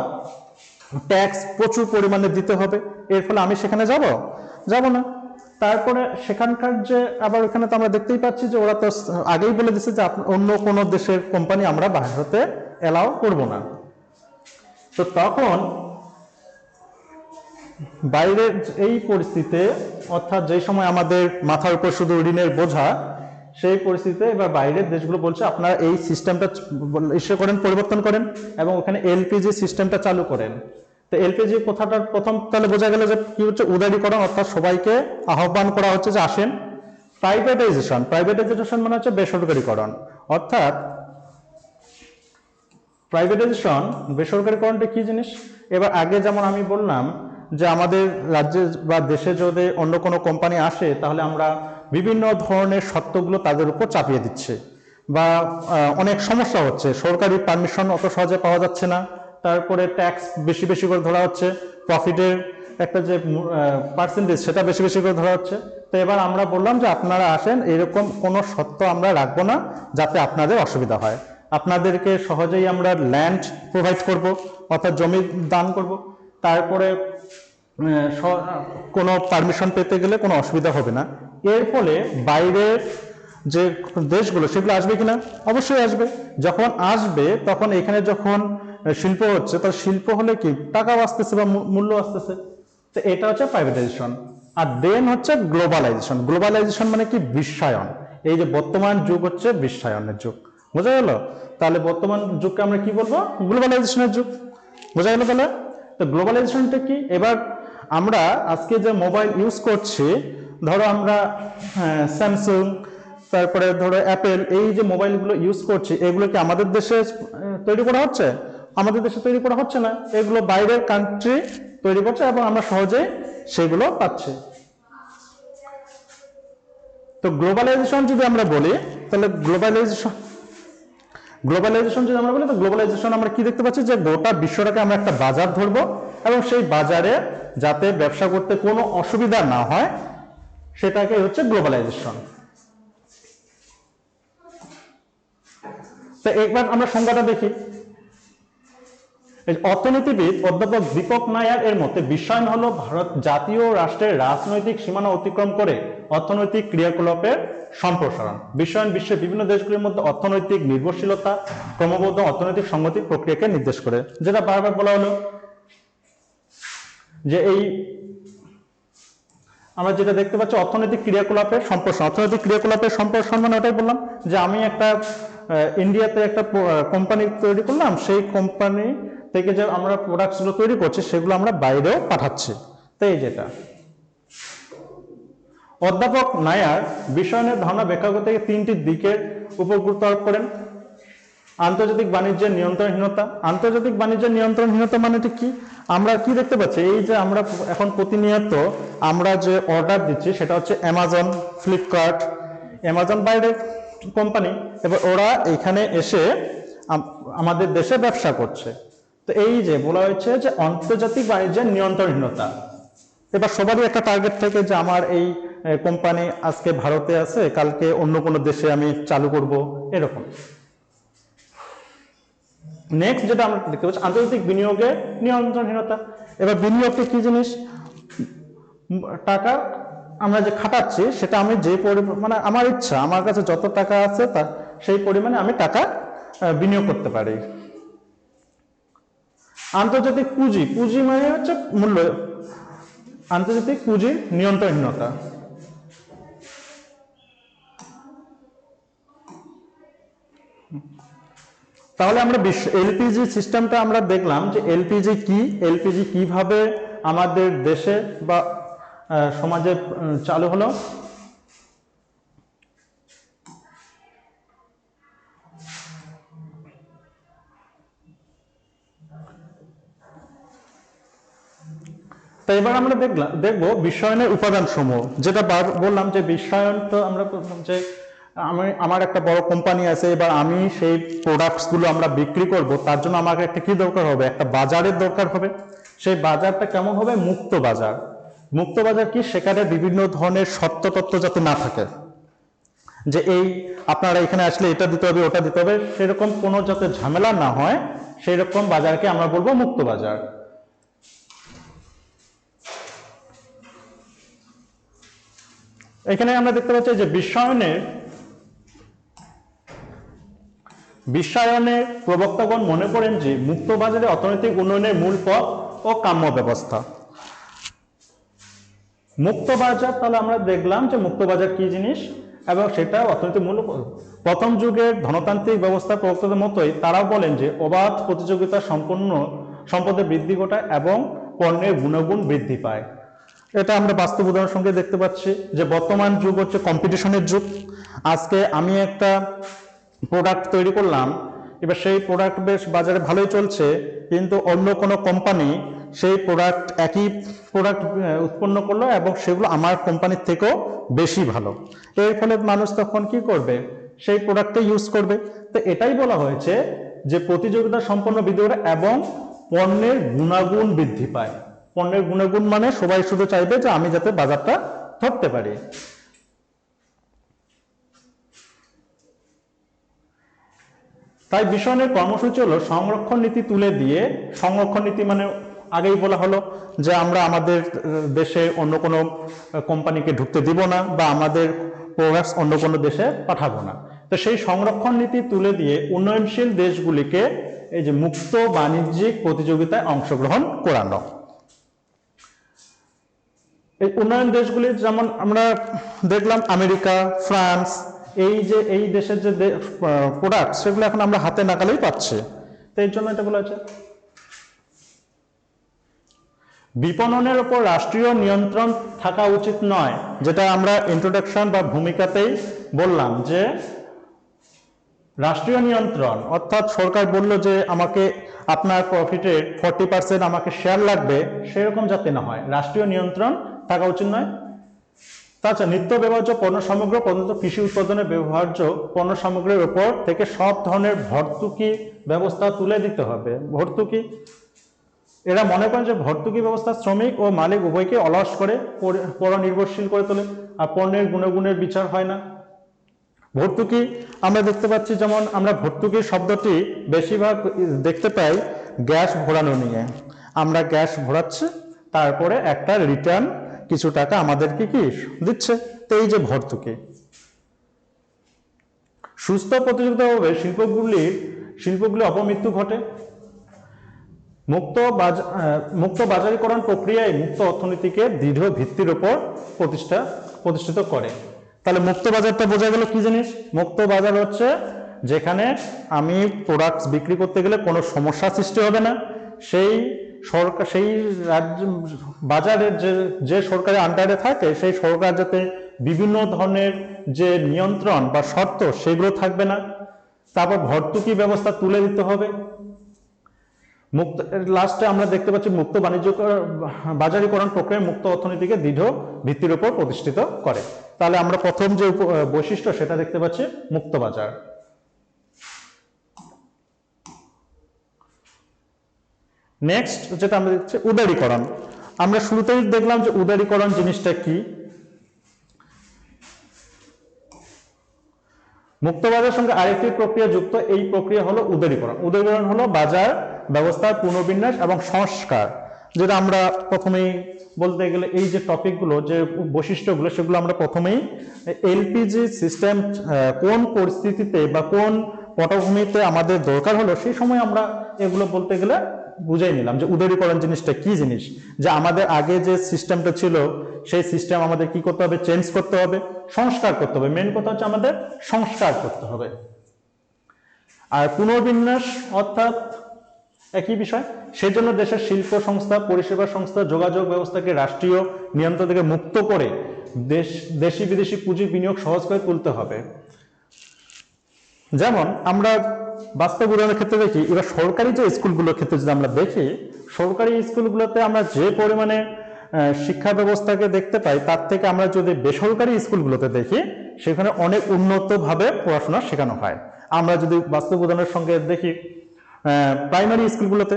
ট্যাক্স প্রচুর পরিমাণে দিতে হবে। এর ফলে আমি সেখানে যাব না। তারপরে সেখানকার যে আবার ওখানে তো আমরা দেখতেই পাচ্ছি যে ওরা তো আগেই বলে দিচ্ছে যে অন্য কোনো দেশের কোম্পানি আমরা ভারতে এলাও করব না। তো তখন বাইরের এই পরিস্থিতিতে, অর্থাৎ যেই সময় আমাদের মাথার উপর শুধু ঋণের বোঝা, সেই পরিস্থিতিতে এবার বাইরের দেশগুলো বলছে আপনারা এই সিস্টেমটা ইস্যু করেন, পরিবর্তন করেন, এবং ওখানে এলপিজি সিস্টেমটা চালু করেন। তো এলপিজি কথাটার প্রথম তাহলে বোঝা গেল যে কি হচ্ছে, উদারীকরণ, অর্থাৎ সবাইকে আহ্বান করা হচ্ছে যে আসেন। প্রাইভেটাইজেশন, প্রাইভেটাইজেশন মানে হচ্ছে বেসরকারীকরণ, অর্থাৎ প্রাইভেটাইজেশন, বেসরকারীকরণটা কি জিনিস? এবার আগে যেমন আমি বললাম যে আমাদের রাজ্যে বা দেশে যদি অন্য কোনো কোম্পানি আসে, তাহলে আমরা বিভিন্ন ধরনের শর্তগুলো তাদের উপর চাপিয়ে দিচ্ছে, বা অনেক সমস্যা হচ্ছে, সরকারি পারমিশন অত সহজে পাওয়া যাচ্ছে না, তারপরে ট্যাক্স বেশি বেশি করে ধরা হচ্ছে, প্রফিটের একটা যে পার্সেন্টেজ সেটা বেশি বেশি করে ধরা হচ্ছে। তো এবার আমরা বললাম যে আপনারা আসেন, এরকম কোনো শর্ত আমরা রাখবো না যাতে আপনাদের অসুবিধা হয়। আপনাদেরকে সহজেই আমরা ল্যান্ড প্রোভাইড করব, অর্থাৎ জমি দান করব, তারপরে কোনো পারমিশন পেতে গেলে কোনো অসুবিধা হবে না। এর ফলে বাইরের যে দেশগুলো সেগুলো আসবে কিনা? অবশ্যই আসবে। যখন আসবে তখন এখানে যখন শিল্প হচ্ছে, তার শিল্প হলে কি টাকাও আসতেছে বা মূল্য আসতেছে। তো এটা হচ্ছে প্রাইভেটাইজেশন। আর দেন হচ্ছে গ্লোবালাইজেশন। গ্লোবালাইজেশন মানে কি? বিশ্বায়ন। এই যে বর্তমান যুগ হচ্ছে বিশ্বায়নের যুগ, বোঝা গেল? তাহলে বর্তমান যুগকে আমরা কি বলবো? গ্লোবালাইজেশনের যুগ, বোঝা গেল? তাহলে তো গ্লোবালাইজেশনটা কি? এবার আমরা আজকে যে মোবাইল ইউজ করছি, ধরো আমরা স্যামসাং, তারপরে ধরো অ্যাপেল, এই যে মোবাইলগুলো ইউজ করছি, এগুলো কি আমাদের দেশে তৈরি করা হচ্ছে? আমাদের দেশে তৈরি করা হচ্ছে না, এগুলো বাইরের কান্ট্রি তৈরি করছে, এবং আমরা সহজেই সেগুলো পাচ্ছি। তো গ্লোবালাইজেশন যদি আমরা বলি, তাহলে গ্লোবালাইজেশন যদি আমরা বলি, তো গ্লোবালাইজেশন আমরা কি দেখতে পাচ্ছি, যে গোটা বিশ্বটাকে আমরা একটা বাজার ধরবো, এবং সেই বাজারে যাতে ব্যবসা করতে কোনো অসুবিধা না হয়, সেটাকে হচ্ছে গ্লোবালাইজেশন। তো একবার আমরা সংজ্ঞাটা দেখি। অর্থনীতিবিদ অধ্যাপক দীপক নায়ার এর মতে বিশ্বায়ন হলো ভারত জাতীয় রাষ্ট্রের রাজনৈতিক সীমানা অতিক্রম করে অর্থনৈতিক ক্রিয়াকলাপের সম্প্রসারণ। বিশ্বায়ন বিশ্বের বিভিন্ন দেশগুলির মধ্যে অর্থনৈতিক নির্ভরশীলতা, ক্রমবদ্ধ অর্থনৈতিক সংগতি প্রক্রিয়াকে নির্দেশ করে। যেটা বারবার বলা হলো যে এই আমরা যেটা দেখতে পাচ্ছি অর্থনৈতিক ক্রিয়াকলাপের সম্প্রসারণ। অর্থনৈতিক ক্রিয়াকলাপের সম্প্রসারণ মানে ওটাই বললাম যে আমি একটা ইন্ডিয়াতে একটা কোম্পানি তৈরি করলাম, সেই কোম্পানি থেকে যে আমরা প্রোডাক্টসগুলো তৈরি করছি সেগুলো আমরা বাইরেও পাঠাচ্ছি। তো এই যেটা অধ্যাপক নায়ার বিশ্বায়নের ধারণা ব্যাখ্যা করতে গিয়ে তিনটি দিকের উপর গুরুত্ব আরোপ করেন। আন্তর্জাতিক বাণিজ্যের নিয়ন্ত্রণহীনতা। আন্তর্জাতিক বাণিজ্যের নিয়ন্ত্রণহীনতা মানেটা কি? আমরা কি দেখতে পাচ্ছি, এই যে আমরা এখন প্রতিনিয়ত আমরা যে অর্ডার দিচ্ছি সেটা হচ্ছে অ্যামাজন, ফ্লিপকার্ট, অ্যামাজন বাইরের কোম্পানি, এবার ওরা এখানে এসে আমাদের দেশে ব্যবসা করছে। তো এই যে বলা হয়েছে যে আন্তর্জাতিক বাণিজ্যের নিয়ন্ত্রণহীনতা। এবার সবারই একটা টার্গেট থাকে যে আমার এই কোম্পানি আজকে ভারতে আছে, কালকে অন্য কোনো দেশে আমি চালু করব, এরকম। নেক্সট যেটা আমরা দেখতে পাচ্ছি, আন্তর্জাতিক বিনিয়োগের নিয়ন্ত্রণহীনতা। এবার বিনিয়োগটা কি জিনিস? টাকা আমরা যে খাটাচ্ছি সেটা আমি যে মানে আমার ইচ্ছা, আমার কাছে যত টাকা আছে তা সেই পরিমাণে আমি টাকা বিনিয়োগ করতে পারি। আন্তর্জাতিক পুঁজি, পুঁজি মানে হচ্ছে মূল্য। আন্তর্জাতিক পুঁজির নিয়ন্ত্রণহীনতা। তাহলে আমরা এলপিজি সিস্টেমটা আমরা দেখলাম যে এলপিজি কি, এলপিজি কিভাবে আমাদের দেশে বা সমাজে চালু হলো। তো এবার আমরা দেখবো বিশ্বায়নের উপাদান সমূহ, যেটা বললাম যে বিশ্বায়ন তো আমরা যে আমার একটা বড় কোম্পানি আছে, এবার আমি সেই প্রোডাক্টস গুলো আমরা বিক্রি করব, তার জন্য আমাকে একটা কি দরকার হবে? একটা বাজারের দরকার হবে। সেই বাজারটা কেমন হবে? মুক্ত বাজার। মুক্ত বাজার কি? সেখানে বিভিন্ন ধরনের সত্য তত্ত্ব যাতে না থাকে, যে এই আপনারা এখানে আসলে এটা দিতে হবে ওটা দিতে হবে, সেরকম কোনো যাতে ঝামেলা না হয়, সেই রকম বাজারকে আমরা বলবো মুক্ত বাজার। এখানে আমরা দেখতে পাচ্ছি যে বিশ্বায়নের প্রবক্তাগণ মনে করেন যে মুক্ত বাজারে অর্থনৈতিক উন্নয়নের মূল পথ ও কাম্য ব্যবস্থা। মুক্ত বাজার, তাহলে আমরা দেখলাম যে মুক্ত বাজার কি জিনিস এবং সেটা অর্থনৈতিক মূল। প্রথম যুগের ধনতান্ত্রিক ব্যবস্থার প্রবক্তাদের মতোই তারাও বলেন যে অবাধ প্রতিযোগিতা সম্পন্ন সম্পদের বৃদ্ধি ঘটায় এবং পণ্যের গুণগুণ বৃদ্ধি পায়। এটা আমরা বাস্তব উদাহরণের সঙ্গে দেখতে পাচ্ছি যে বর্তমান যুগ হচ্ছে কম্পিটিশনের যুগ। আজকে আমি একটা প্রোডাক্ট তৈরি করলাম, এবার সেই প্রোডাক্ট বেশ বাজারে ভালোই চলছে, কিন্তু অন্য কোনো কোম্পানি সেই একই প্রোডাক্ট উৎপন্ন করলো এবং সেগুলো আমার কোম্পানির থেকেও বেশি ভালো। এর ফলে মানুষ তখন কি করবে? সেই প্রোডাক্টটা ইউজ করবে। তো এটাই বলা হয়েছে যে প্রতিযোগিতা সম্পন্ন বৃদ্ধি করে এবং পণ্যের গুণাগুণ বৃদ্ধি পায়। পণ্যের গুণাগুণ মানে সবাই শুধু চাইবে যে আমি যাতে বাজারটা ধরতে পারি। তাই বিশ্বায়নের কর্মসূচি হলো সংরক্ষণ নীতি তুলে দিয়ে, সংরক্ষণ নীতি মানে আগেই বলা হলো যে আমরা আমাদের দেশে অন্য কোনো কোম্পানিকে ঢুকতে দিব না বা আমাদের প্রোডাক্টস অন্য কোনো দেশে পাঠাবো না। তো সেই সংরক্ষণ নীতি তুলে দিয়ে উন্নয়নশীল দেশগুলিকে এই যে মুক্ত বাণিজ্যিক প্রতিযোগিতায় অংশগ্রহণ করানো। এই উন্নয়ন দেশগুলি যেমন আমরা দেখলাম আমেরিকা, ফ্রান্স, এই দেশের যে প্রোডাক্ট সেগুলো এখন আমরা হাতে নাগালেই পাচ্ছি। তো এর জন্য এটা বলা হয়েছে। বিপণনের উপর রাষ্ট্রীয় নিয়ন্ত্রণ থাকা উচিত নয়, যেটা আমরা ইন্ট্রোডাকশন বা ভূমিকাতেই বললাম যে রাষ্ট্রীয় নিয়ন্ত্রণ অর্থাৎ সরকার বলল যে আমাকে আপনার প্রফিটের 40% আমাকে শেয়ার লাগবে, সেরকম যাতে না হয়, রাষ্ট্রীয় নিয়ন্ত্রণ থাকা উচিত নয়। তাছাড়া নিত্য ব্যবহার্য পণ্য সামগ্রী পর্যন্ত কৃষি উৎপাদনে ব্যবহার্য পণ্য সামগ্রীর উপর থেকে সব ধরনের ভর্তুকি ব্যবস্থা তুলে দিতে হবে। ভর্তুকি, এরা মনে করেন যে ভর্তুকি ব্যবস্থা শ্রমিক ও মালিক উভয়কে অলস করে পরনির্ভরশীল করে তোলে আর পণ্যের গুণগুণের বিচার হয় না। ভর্তুকি আমরা দেখতে পাচ্ছি, যেমন আমরা ভর্তুকি শব্দটি বেশিরভাগ দেখতে পাই গ্যাস ভরানো নিয়ে। আমরা গ্যাস ভরাচ্ছি, তারপরে একটা রিটার্ন কিছু টাকা আমাদেরকে কি দিচ্ছে, তো এই যে ভর্তুকি। সুস্থ প্রতিযোগিতাভাবে শিল্পগুলি অপমৃত্যু ঘটে। মুক্ত বাজারীকরণ প্রক্রিয়ায় মুক্ত অর্থনীতিকে দৃঢ় ভিত্তির উপর প্রতিষ্ঠিত করে। তাহলে মুক্ত বাজারটা বোঝা গেল কি জিনিস? মুক্ত বাজার হচ্ছে যেখানে আমি প্রোডাক্টস বিক্রি করতে গেলে কোনো সমস্যা সৃষ্টি হবে না, সেই সরকার সেই রাজ্য বাজারের যে সরকারের আন্ডারে থাকে সেই সরকার যাতে বিভিন্ন ধরনের যে নিয়ন্ত্রণ বা শর্ত সেগুলো থাকবে না, তারপর ভর্তুকি ব্যবস্থা তুলে দিতে হবে। মুক্ত লাস্টে আমরা দেখতে পাচ্ছি মুক্ত বাণিজ্য বাজারীকরণ প্রক্রিয়া মুক্ত অর্থনীতিকে দৃঢ় ভিত্তির উপর প্রতিষ্ঠিত করে। তাহলে আমরা প্রথম যে বৈশিষ্ট্য সেটা দেখতে পাচ্ছি মুক্ত বাজার। নেক্সট যেটা আমরা দেখছি উদারীকরণ। আমরা শুরুতেই দেখলাম যে উদারীকরণ জিনিসটা কি। মুক্ত বাজারের সঙ্গে আরেকটি প্রক্রিয়া যুক্ত, এই প্রক্রিয়া হলো উদারীকরণ। উদারীকরণ হলো বাজার ব্যবস্থার পুনর্বিন্যাস এবং সংস্কার, যেটা আমরা প্রথমেই বলতে গেলে এই যে টপিকগুলো, যে বৈশিষ্ট্যগুলো, সেগুলো আমরা প্রথমেই এলপিজি সিস্টেম কোন পরিস্থিতিতে বা কোন পটভূমিতে আমাদের দরকার হলো সেই সময় আমরা এগুলো বলতে গেলে বুঝাই নিলাম যে উদারীকরণ জিনিসটা কি জিনিস। যে আমাদের আগে যে সিস্টেমটা ছিল সেই সিস্টেম আমাদের কি করতে হবে, চেঞ্জ করতে হবে, সংস্কার করতে হবে। মেন কথা হচ্ছে আমাদের সংস্কার করতে হবে। আর পুনর্বিন্যাস অর্থাৎ একই বিষয়। সেই জন্য দেশের শিল্প সংস্থা, পরিষেবা সংস্থা, যোগাযোগ ব্যবস্থাকে রাষ্ট্রীয় নিয়ন্ত্রণ থেকে মুক্ত করে দেশি বিদেশি পুঁজি বিনিয়োগ সহজ করে তুলতে হবে। যেমন আমরা বাস্তব উদাহরণের ক্ষেত্রে দেখি, এবার সরকারি যে স্কুলগুলোর ক্ষেত্রে যদি আমরা দেখি, সরকারি স্কুলগুলোতে আমরা যে পরিমাণে শিক্ষা ব্যবস্থাকে দেখতে পাই, তার থেকে আমরা যদি বেসরকারি স্কুলগুলোতে দেখি, সেখানে অনেক উন্নতভাবে পড়াশোনা শেখানো হয়। আমরা যদি বাস্তব উদাহরণের সঙ্গে দেখি প্রাইমারি স্কুলগুলোতে,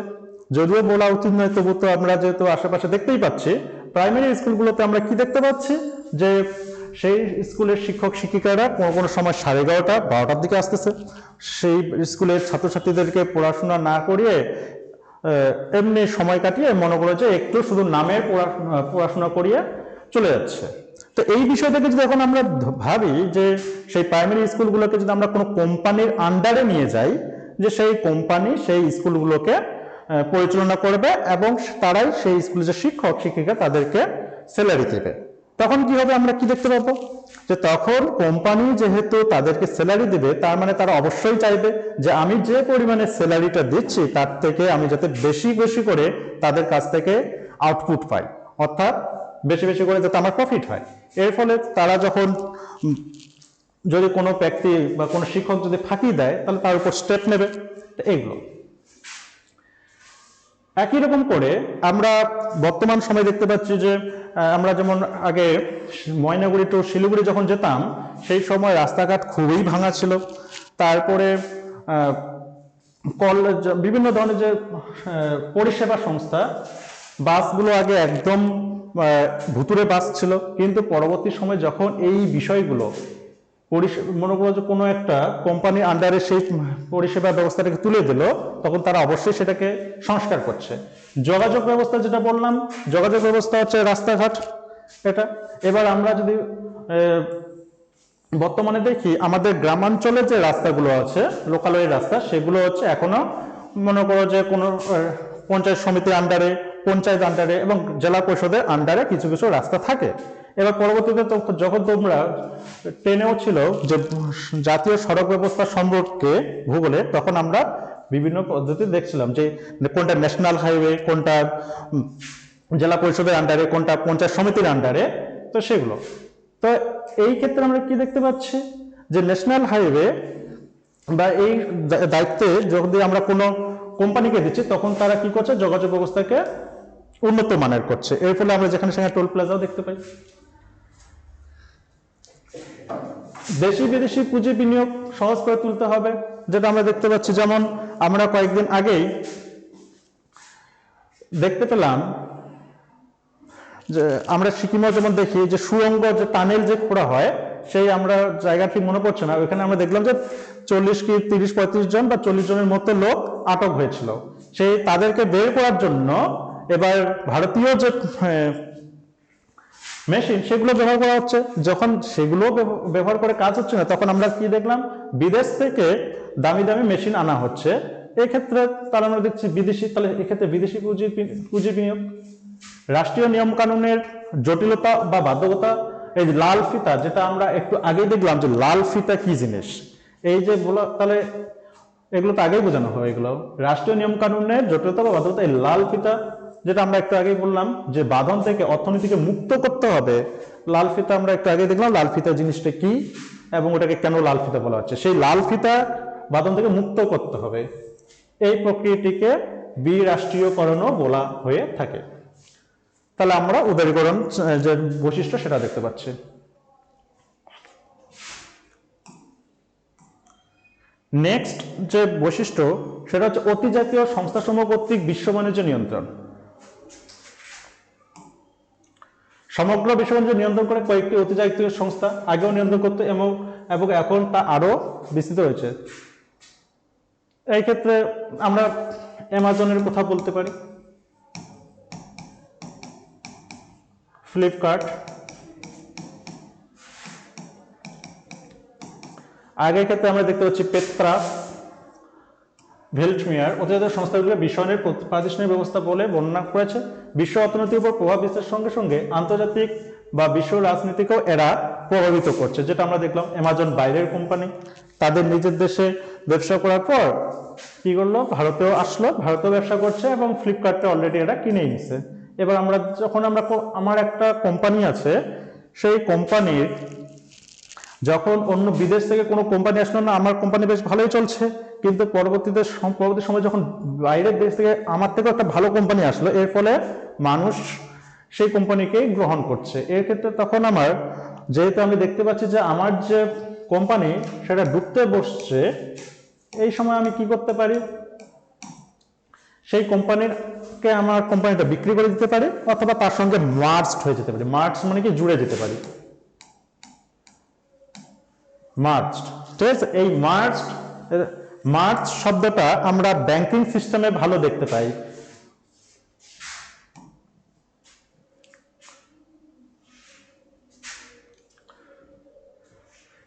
যদিও বলা উচিত নয়, তবু তো আমরা যেহেতু আশেপাশে দেখতেই পাচ্ছি, প্রাইমারি স্কুলগুলোতে আমরা কি দেখতে পাচ্ছি যে সেই স্কুলের শিক্ষক শিক্ষিকারা কোনো কোনো সময় 11:30 12টার দিকে আসতেছে। সেই স্কুলের ছাত্রছাত্রীদেরকে পড়াশোনা না করিয়ে এমনি সময় কাটিয়ে মনে করে যে একটু শুধু নামের পড়াশোনা করিয়ে চলে যাচ্ছে। তো এই বিষয়টাকে যদি এখন আমরা ভাবি যে সেই প্রাইমারি স্কুলগুলোকে যদি আমরা কোনো কোম্পানির আন্ডারে নিয়ে যাই, যে সেই কোম্পানি সেই স্কুলগুলোকে পরিচালনা করবে এবং তারাই সেই স্কুলের যে শিক্ষক শিক্ষিকা তাদেরকে স্যালারি দেবে, তখন কি হবে, আমরা কি দেখতে পাবো যে তখন কোম্পানি যেহেতু তাদেরকে স্যালারি দেবে, তার মানে তারা অবশ্যই চাইবে যে আমি যে পরিমাণে স্যালারিটা দিচ্ছি তার থেকে আমি যাতে বেশি বেশি করে তাদের কাছ থেকে আউটপুট পাই, অর্থাৎ বেশি বেশি করে যাতে আমার প্রফিট হয়। এর ফলে তারা যখন যদি কোনো ব্যক্তি বা কোনো শিক্ষক যদি ফাঁকি দেয়, তাহলে তার উপর স্টেপ নেবে। এইগুলো একই রকম করে আমরা বর্তমান সময় দেখতে পাচ্ছি যে আমরা যেমন আগে ময়নাগুড়ি টু শিলিগুড়ি যখন যেতাম, সেই সময় রাস্তাঘাট খুবই ভাঙা ছিল। তারপরে কলেজ, বিভিন্ন ধরনের যে পরিষেবা সংস্থা, বাসগুলো আগে একদম ভুতুরে বাস ছিল, কিন্তু পরবর্তী সময় যখন এই বিষয়গুলো মনে করো যে কোনো একটা কোম্পানির আন্ডারে সেই পরিষেবা ব্যবস্থাটাকে তুলে দিল, তখন তারা অবশ্যই সেটাকে সংস্কার করছে। যোগাযোগ ব্যবস্থা যেটা বললাম, যোগাযোগ ব্যবস্থা হচ্ছে রাস্তাঘাট এটা। এবার আমরা যদি বর্তমানে দেখি আমাদের গ্রামাঞ্চলে যে রাস্তাগুলো আছে, লোকালয়ের রাস্তা, সেগুলো হচ্ছে এখনো মনে করো যে কোনো পঞ্চায়েত সমিতির আন্ডারে, পঞ্চায়েত আন্ডারে এবং জেলা পরিষদের আন্ডারে কিছু কিছু রাস্তা থাকে। এবার পরবর্তীতে যখন তোমরা ট্রেনেও ছিল যে জাতীয় সড়ক ব্যবস্থা সম্পর্কে ভূগোলে, তখন আমরা বিভিন্ন পদ্ধতি দেখছিলাম যে কোনটা ন্যাশনাল হাইওয়ে, কোনটা জেলা পরিষদের আন্ডারে, কোনটা পঞ্চায়েত সমিতির আন্ডারে। তো সেগুলো তো এই ক্ষেত্রে আমরা কি দেখতে পাচ্ছি যে ন্যাশনাল হাইওয়ে বা এই দায়িত্বে যদি আমরা কোনো কোম্পানিকে দিচ্ছি, তখন তারা কি করছে, যোগাযোগ ব্যবস্থাকে উন্নত মানের করছে। এর ফলে আমরা যেখানে সেখানে টোল প্লাজাও দেখতে পাই। দেশি বিদেশি পুঁজি বিনিয়োগ সহজ করে তুলতে হবে, যেটা আমরা দেখতে পাচ্ছি। যেমন আমরা কয়েকদিন আগেই দেখতে পেলাম যে আমরা সিকিমেও যেমন দেখি যে সুড়ঙ্গ, যে টানেল যে খোঁড়া হয়, সেই আমরা জায়গা ঠিক মনে পড়ছে না, ওইখানে আমরা দেখলাম যে 40 কি 30-35 জন বা 40 জনের মতো লোক আটক হয়েছিল। সেই তাদেরকে বের করার জন্য এবার ভারতীয় যে মেশিন, সেগুলো ব্যবহার করা হচ্ছে। যখন সেগুলো ব্যবহার করে কাজ হচ্ছে না, তখন আমরা কি দেখলাম, বিদেশ থেকে দামি দামি মেশিন আনা হচ্ছে। এক্ষেত্রে তাহলে আমরা দেখছি বিদেশি, তাহলে এক্ষেত্রে বিদেশি পুঁজি বিনিয়োগ। রাষ্ট্রীয় নিয়ম কানুনের জটিলতা বা বাধ্যকতা, এই লাল ফিতা, যেটা আমরা একটু আগেই দেখলাম যে লাল ফিতা কি জিনিস, এই যে বলা, তাহলে এগুলো তো আগেই বোঝানো হয়। এগুলো রাষ্ট্রীয় নিয়ম কানুনের জটিলতা বা বাধ্যকতা, এই লাল ফিতা যেটা আমরা একটু আগেই বললাম যে বাঁধন থেকে অর্থনীতিকে মুক্ত করতে হবে। লাল ফিতা আমরা একটু আগে দেখলাম লাল ফিতা জিনিসটা কি এবং ওটাকে কেন লাল ফিতা বলা হচ্ছে। সেই লাল ফিতা বাঁধন থেকে মুক্ত করতে হবে। এই প্রক্রিয়াটিকে বিরাষ্ট্রীয়করণও বলা হয়ে থাকে। তাহলে আমরা উদারীকরণ যে বৈশিষ্ট্য সেটা দেখতে পাচ্ছি। নেক্সট যে বৈশিষ্ট্য সেটা হচ্ছে অতিজাতীয় সংস্থাসমূহ কর্তৃক বিশ্ব বাণিজ্য নিয়ন্ত্রণ। সমগ্র বিশ্ব বাণিজ্য নিয়ন্ত্রণ করে কয়েকটি অতিজাতীয় সংস্থা, আগেও নিয়ন্ত্রণ করতে এবং এখন তা আরো বিস্তৃত হয়েছে। এই ক্ষেত্রে আমরা অ্যামাজনের কথা বলতে পারি, ফ্লিপকার্ট, আগের ক্ষেত্রে আমরা দেখতে পাচ্ছি পেত্রা, ভেল্টমিয়ার। অতিজাতীয় সংস্থাগুলো বিশ্বায়নের প্রাতিষ্ঠানিক ব্যবস্থা বলে বর্ণনা করেছে। বিশ্ব অর্থনীতির উপর প্রভাব বিস্তারের সঙ্গে সঙ্গে আন্তর্জাতিক বা বিশ্ব রাজনীতিকেও এরা প্রভাবিত করছে, যেটা আমরা দেখলাম। অ্যামাজন বাইরের কোম্পানি, তাদের নিজের দেশে ব্যবসা করার পর কি করলো, ভারতেও আসলো, ভারতেও ব্যবসা করছে এবং ফ্লিপকার্টে অলরেডি এরা কিনেই নিছে। এবার আমরা যখন আমার একটা কোম্পানি আছে, সেই কোম্পানির যখন অন্য বিদেশ থেকে কোনো কোম্পানি আসলো না, আমার কোম্পানি বেশ ভালোই চলছে, কিন্তু পরবর্তী সময় যখন বাইরের দেশ থেকে আমার থেকে একটা ভালো কোম্পানি আসলো, এর ফলে মানুষ সেই কোম্পানিকে গ্রহণ করছে। এর ক্ষেত্রে তখন আমার, যেহেতু আমি দেখতে পাচ্ছি যে আমার যে কোম্পানি সেটা ডুবতে বসছে, এই সময় আমি কি করতে পারি, সেই কোম্পানিকে আমার কোম্পানিটা বিক্রি করে দিতে পারি, অথবা তার সঙ্গে মার্জড হয়ে যেতে পারি। মার্জ মানে কি, জুড়ে যেতে পারি। মার্জড, ঠিক আছে। এই মার্জ শব্দটা আমরা ব্যাংকিং সিস্টেমে ভালো দেখতে পাই।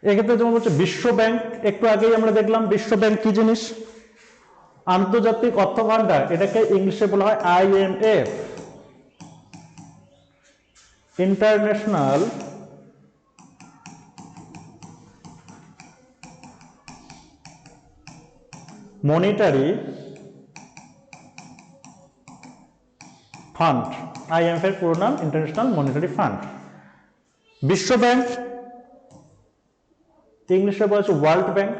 এক্ষেত্রে যেমন হচ্ছে বিশ্ব ব্যাংক, একটু আগেই আমরা দেখলাম বিশ্ব ব্যাংক কি জিনিস, আন্তর্জাতিক অর্থ ভান্ডার, এটাকে ইংলিশে বলা হয় IMF, international monetary fund. IMF এর পুরো নাম ইন্টারন্যাশনাল মনিটারি ফান্ড। বিশ্ব ব্যাংক ইংলিশে বলা হচ্ছে ওয়ার্ল্ড ব্যাংক,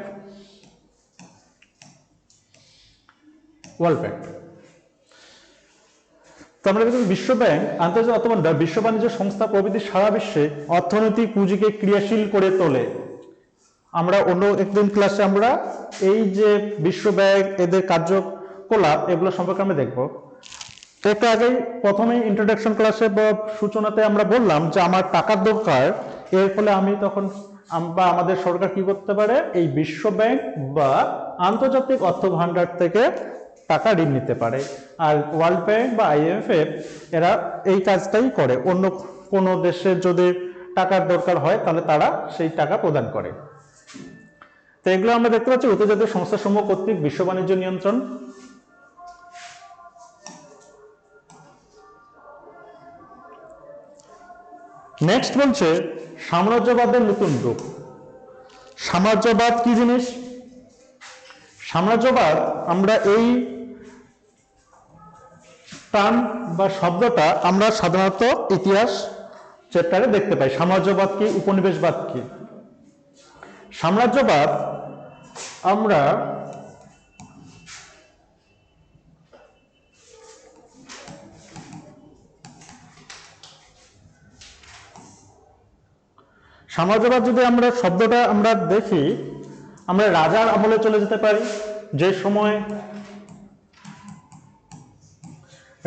ওয়ার্ল্ড ব্যাংক। তো আমরা দেখি বিশ্ব ব্যাংক আন্তর্জাতিক অর্থ ভান্ডার, বিশ্ব বাণিজ্য সংস্থা প্রভৃতি সারা বিশ্বে অর্থনৈতিক পুঁজিকে ক্রিয়াশীল করে তোলে। আমরা অন্য একদিন ক্লাসে আমরা এই যে বিশ্ব ব্যাংক, এদের কার্যকলাপ, এগুলো সম্পর্কে আমরা দেখবো। একটু আগেই প্রথমে ইন্ট্রোডাকশন ক্লাসে বা সূচনাতে আমরা বললাম যে আমার টাকার দরকার, এর ফলে আমি তখন বা আমাদের সরকার কি করতে পারে, এই বিশ্ব ব্যাংক বা আন্তর্জাতিক অর্থ ভান্ডার থেকে টাকা ঋণ নিতে পারে। আর ওয়ার্ল্ড ব্যাংক বা IMF এরা এই কাজটাই করে। অন্য কোনো দেশের যদি টাকার দরকার হয় তাহলে তারা সেই টাকা প্রদান করে। তো এগুলো আমরা দেখতে পাচ্ছি অতিজাতীয় সংস্থাসমূহ কর্তৃক বিশ্ব বাণিজ্য নিয়ন্ত্রণ। নেক্সট বলছে সাম্রাজ্যবাদের নতুন রূপ। সাম্রাজ্যবাদ কি জিনিস? সাম্রাজ্যবাদ আমরা এই টার্ম বা শব্দটা আমরা সাধারণত ইতিহাস চ্যাপ্টারে দেখতে পাই। সাম্রাজ্যবাদ কি, উপনিবেশবাদ কি? সাম্রাজ্যবাদ আমরা সাম্রাজ্যবাদ যদি আমরা শব্দটা আমরা দেখি, আমরা রাজার আমলে চলে যেতে পারি, যে সময়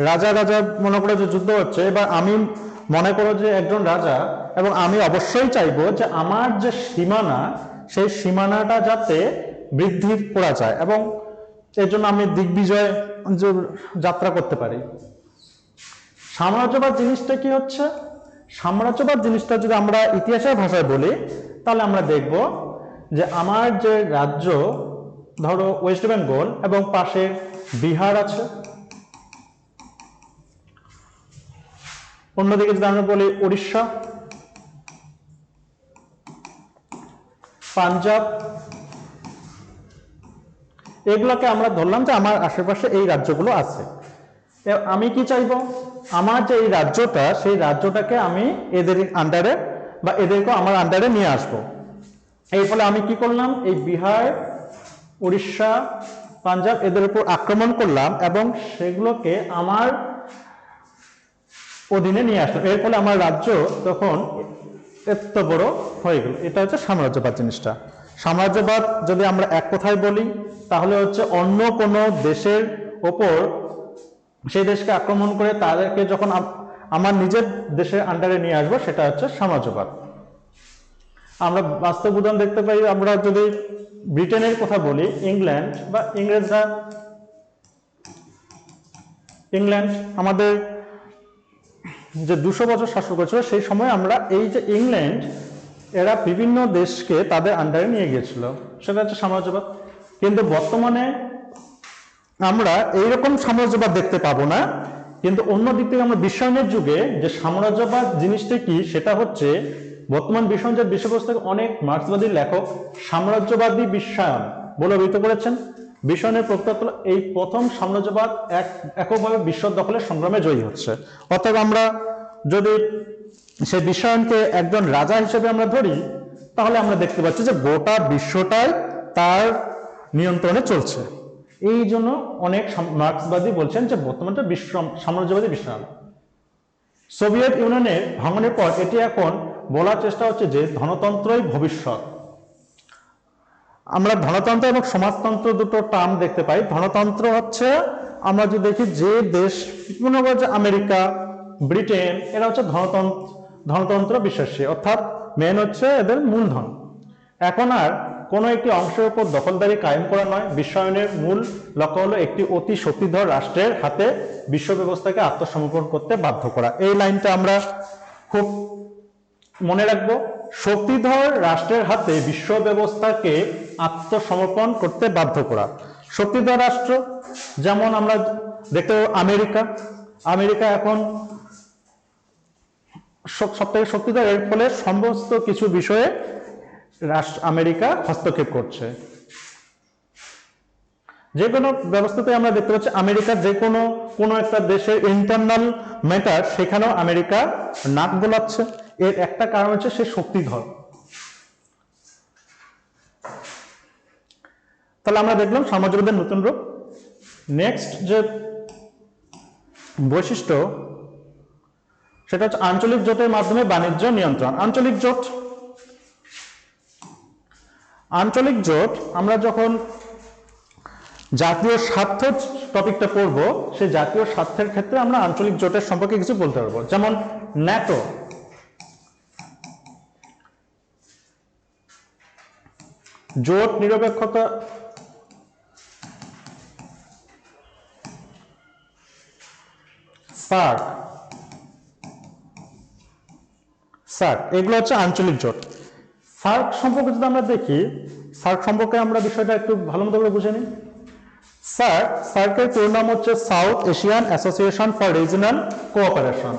রাজা মনে করে যে যুদ্ধ হচ্ছে, এবার আমি মনে করো যে একজন রাজা, এবং আমি অবশ্যই চাইবো যে আমার যে সীমানা, সেই সীমানাটা যাতে বৃদ্ধি করা যায়, এবং এর জন্য আমি দিগ্বিজয় যাত্রা করতে পারি। সাম্রাজ্যবাদ জিনিসটা কি হচ্ছে? সাম্রাজ্যবাদ জিনিসটা যদি আমরা ইতিহাসের ভাষায় বলি, তাহলে আমরা দেখব যে আমার যে রাজ্য, ধরো ওয়েস্ট বেঙ্গল, এবং পাশে বিহার আছে, অন্যদিকে যদি আমরা বলি উড়িষ্যা, পাঞ্জাব, এগুলোকে আমরা ধরলাম যে আমার আশেপাশে এই রাজ্যগুলো আছে। আমি কি চাইবো, আমার যে এই রাজ্যটা, সেই রাজ্যটাকে আমি এদের আন্ডারে বা এদেরকে আমার আন্ডারে নিয়ে আসবো। এই ফলে আমি কি করলাম, এই বিহার, উড়িষ্যা, পাঞ্জাব এদের উপর আক্রমণ করলাম এবং সেগুলোকে আমার অধীনে নিয়ে আসলাম, এর ফলে আমার রাজ্য তখন এত বড় হয়ে গেল। এটা হচ্ছে সাম্রাজ্যবাদ জিনিসটা। সাম্রাজ্যবাদ যদি আমরা এক কথায় বলি তাহলে হচ্ছে অন্য কোনো দেশের ওপর সেই দেশকে আক্রমণ করে তাদেরকে যখন আমার নিজের দেশের আন্ডারে নিয়ে আসবো, সেটা হচ্ছে সাম্রাজ্যবাদ। আমরা বাস্তব উদাহরণ দেখতে পাই, আমরা যদি ব্রিটেনের কথা বলি, ইংল্যান্ড বা ইংরেজরা, ইংল্যান্ড আমাদের যে 200 বছর শাসন করেছিল, সেই সময় আমরা এই যে ইংল্যান্ড, এরা বিভিন্ন দেশকে তাদের আন্ডারে নিয়ে গিয়েছিল, সেটা হচ্ছে সাম্রাজ্যবাদ। কিন্তু বর্তমানে আমরা এইরকম সাম্রাজ্যবাদ দেখতে পাবো না। কিন্তু অন্য দিক থেকে আমরা বিশ্বায়নের যুগে যে সাম্রাজ্যবাদ জিনিসটা কি, সেটা হচ্ছে বর্তমান বিশ্বায়নের বিষয়বস্তুকে অনেক মার্ক্সবাদী লেখক সাম্রাজ্যবাদী বিশ্বায়ন বলে অভিহিত করেছেন। বিশ্বায়নের প্রত্যক্ষ এই প্রথম সাম্রাজ্যবাদ এককভাবে বিশ্ব দখলের সংগ্রামে জয়ী হচ্ছে। অর্থাৎ আমরা যদি সেই বিশ্বায়নকে একজন রাজা হিসেবে আমরা ধরি, তাহলে আমরা দেখতে পাচ্ছি যে গোটা বিশ্বটাই তার নিয়ন্ত্রণে চলছে। এই জন্য অনেক মার্ক্সবাদী বলছেন যে বর্তমানটা বিশ্ব সাম্রাজ্যবাদী বিশ্বায়ন। সোভিয়েত ইউনিয়নের ভাঙনের পর এটি এখন বলার চেষ্টা হচ্ছে যে ধনতন্ত্রই ভবিষ্যৎ। আমরা ধনতন্ত্র এবং সমাজতন্ত্র দুটো টার্ম দেখতে পাই। ধনতন্ত্র হচ্ছে আমরা যদি দেখি যে দেশ, মনে করো যে আমেরিকা, ব্রিটেন, এরা হচ্ছে ধনতন্ত্র বিশ্বাসী, অর্থাৎ মেন হচ্ছে এদের মূলধন। এখন আর কোনো একটি অংশের উপর দখলদারি কায়েম করা নয়, বিশ্বায়নের মূল লক্ষ্য হলো একটি অতি শক্তিধর রাষ্ট্রের হাতে বিশ্ব ব্যবস্থাকে আত্মসমর্পণ করতে বাধ্য করা। এই লাইনটা আমরা খুব মনে রাখবো। শক্তিধর রাষ্ট্রের হাতে বিশ্ব ব্যবস্থাকে আত্মসমর্পণ করতে বাধ্য করা। শক্তিধর রাষ্ট্র যেমন আমরা দেখতে পাবো আমেরিকা এখন সবথেকে শক্তিধর, এর ফলে সমস্ত কিছু বিষয়ে আমেরিকা হস্তক্ষেপ করছে। যে কোনো ব্যবস্থাতে আমরা দেখতে পাচ্ছি আমেরিকার যে কোনো একটা দেশের ইন্টারনাল ম্যাটার, সেখানেও আমেরিকা নাক গলাচ্ছে। এর একটা কারণ হচ্ছে সে শক্তিধর। তাহলে আমরা দেখলাম সাম্রাজ্যবাদের নতুন রূপ। নেক্সট যে বৈশিষ্ট্য, সেটা হচ্ছে আঞ্চলিক জোটের মাধ্যমে বাণিজ্য নিয়ন্ত্রণ। আঞ্চলিক জোট আমরা যখন জাতীয় স্বার্থ টপিকটা পড়ব, সেই জাতীয় স্বার্থের ক্ষেত্রে আমরা আঞ্চলিক জোটের সম্পর্কে কিছু বলতে পারবো। যেমন ন্যাটো, জোট নিরপেক্ষতা, সার্ক, এগুলো হচ্ছে আঞ্চলিক জোট। সার্ক সম্পর্কে যদি আমরা দেখি, সার্ক সম্পর্কে আমরা বিষয়টা একটু ভালো মতো করে বুঝে নিই। সার্কের পুরো নাম হচ্ছে south Asian association for regional cooperation.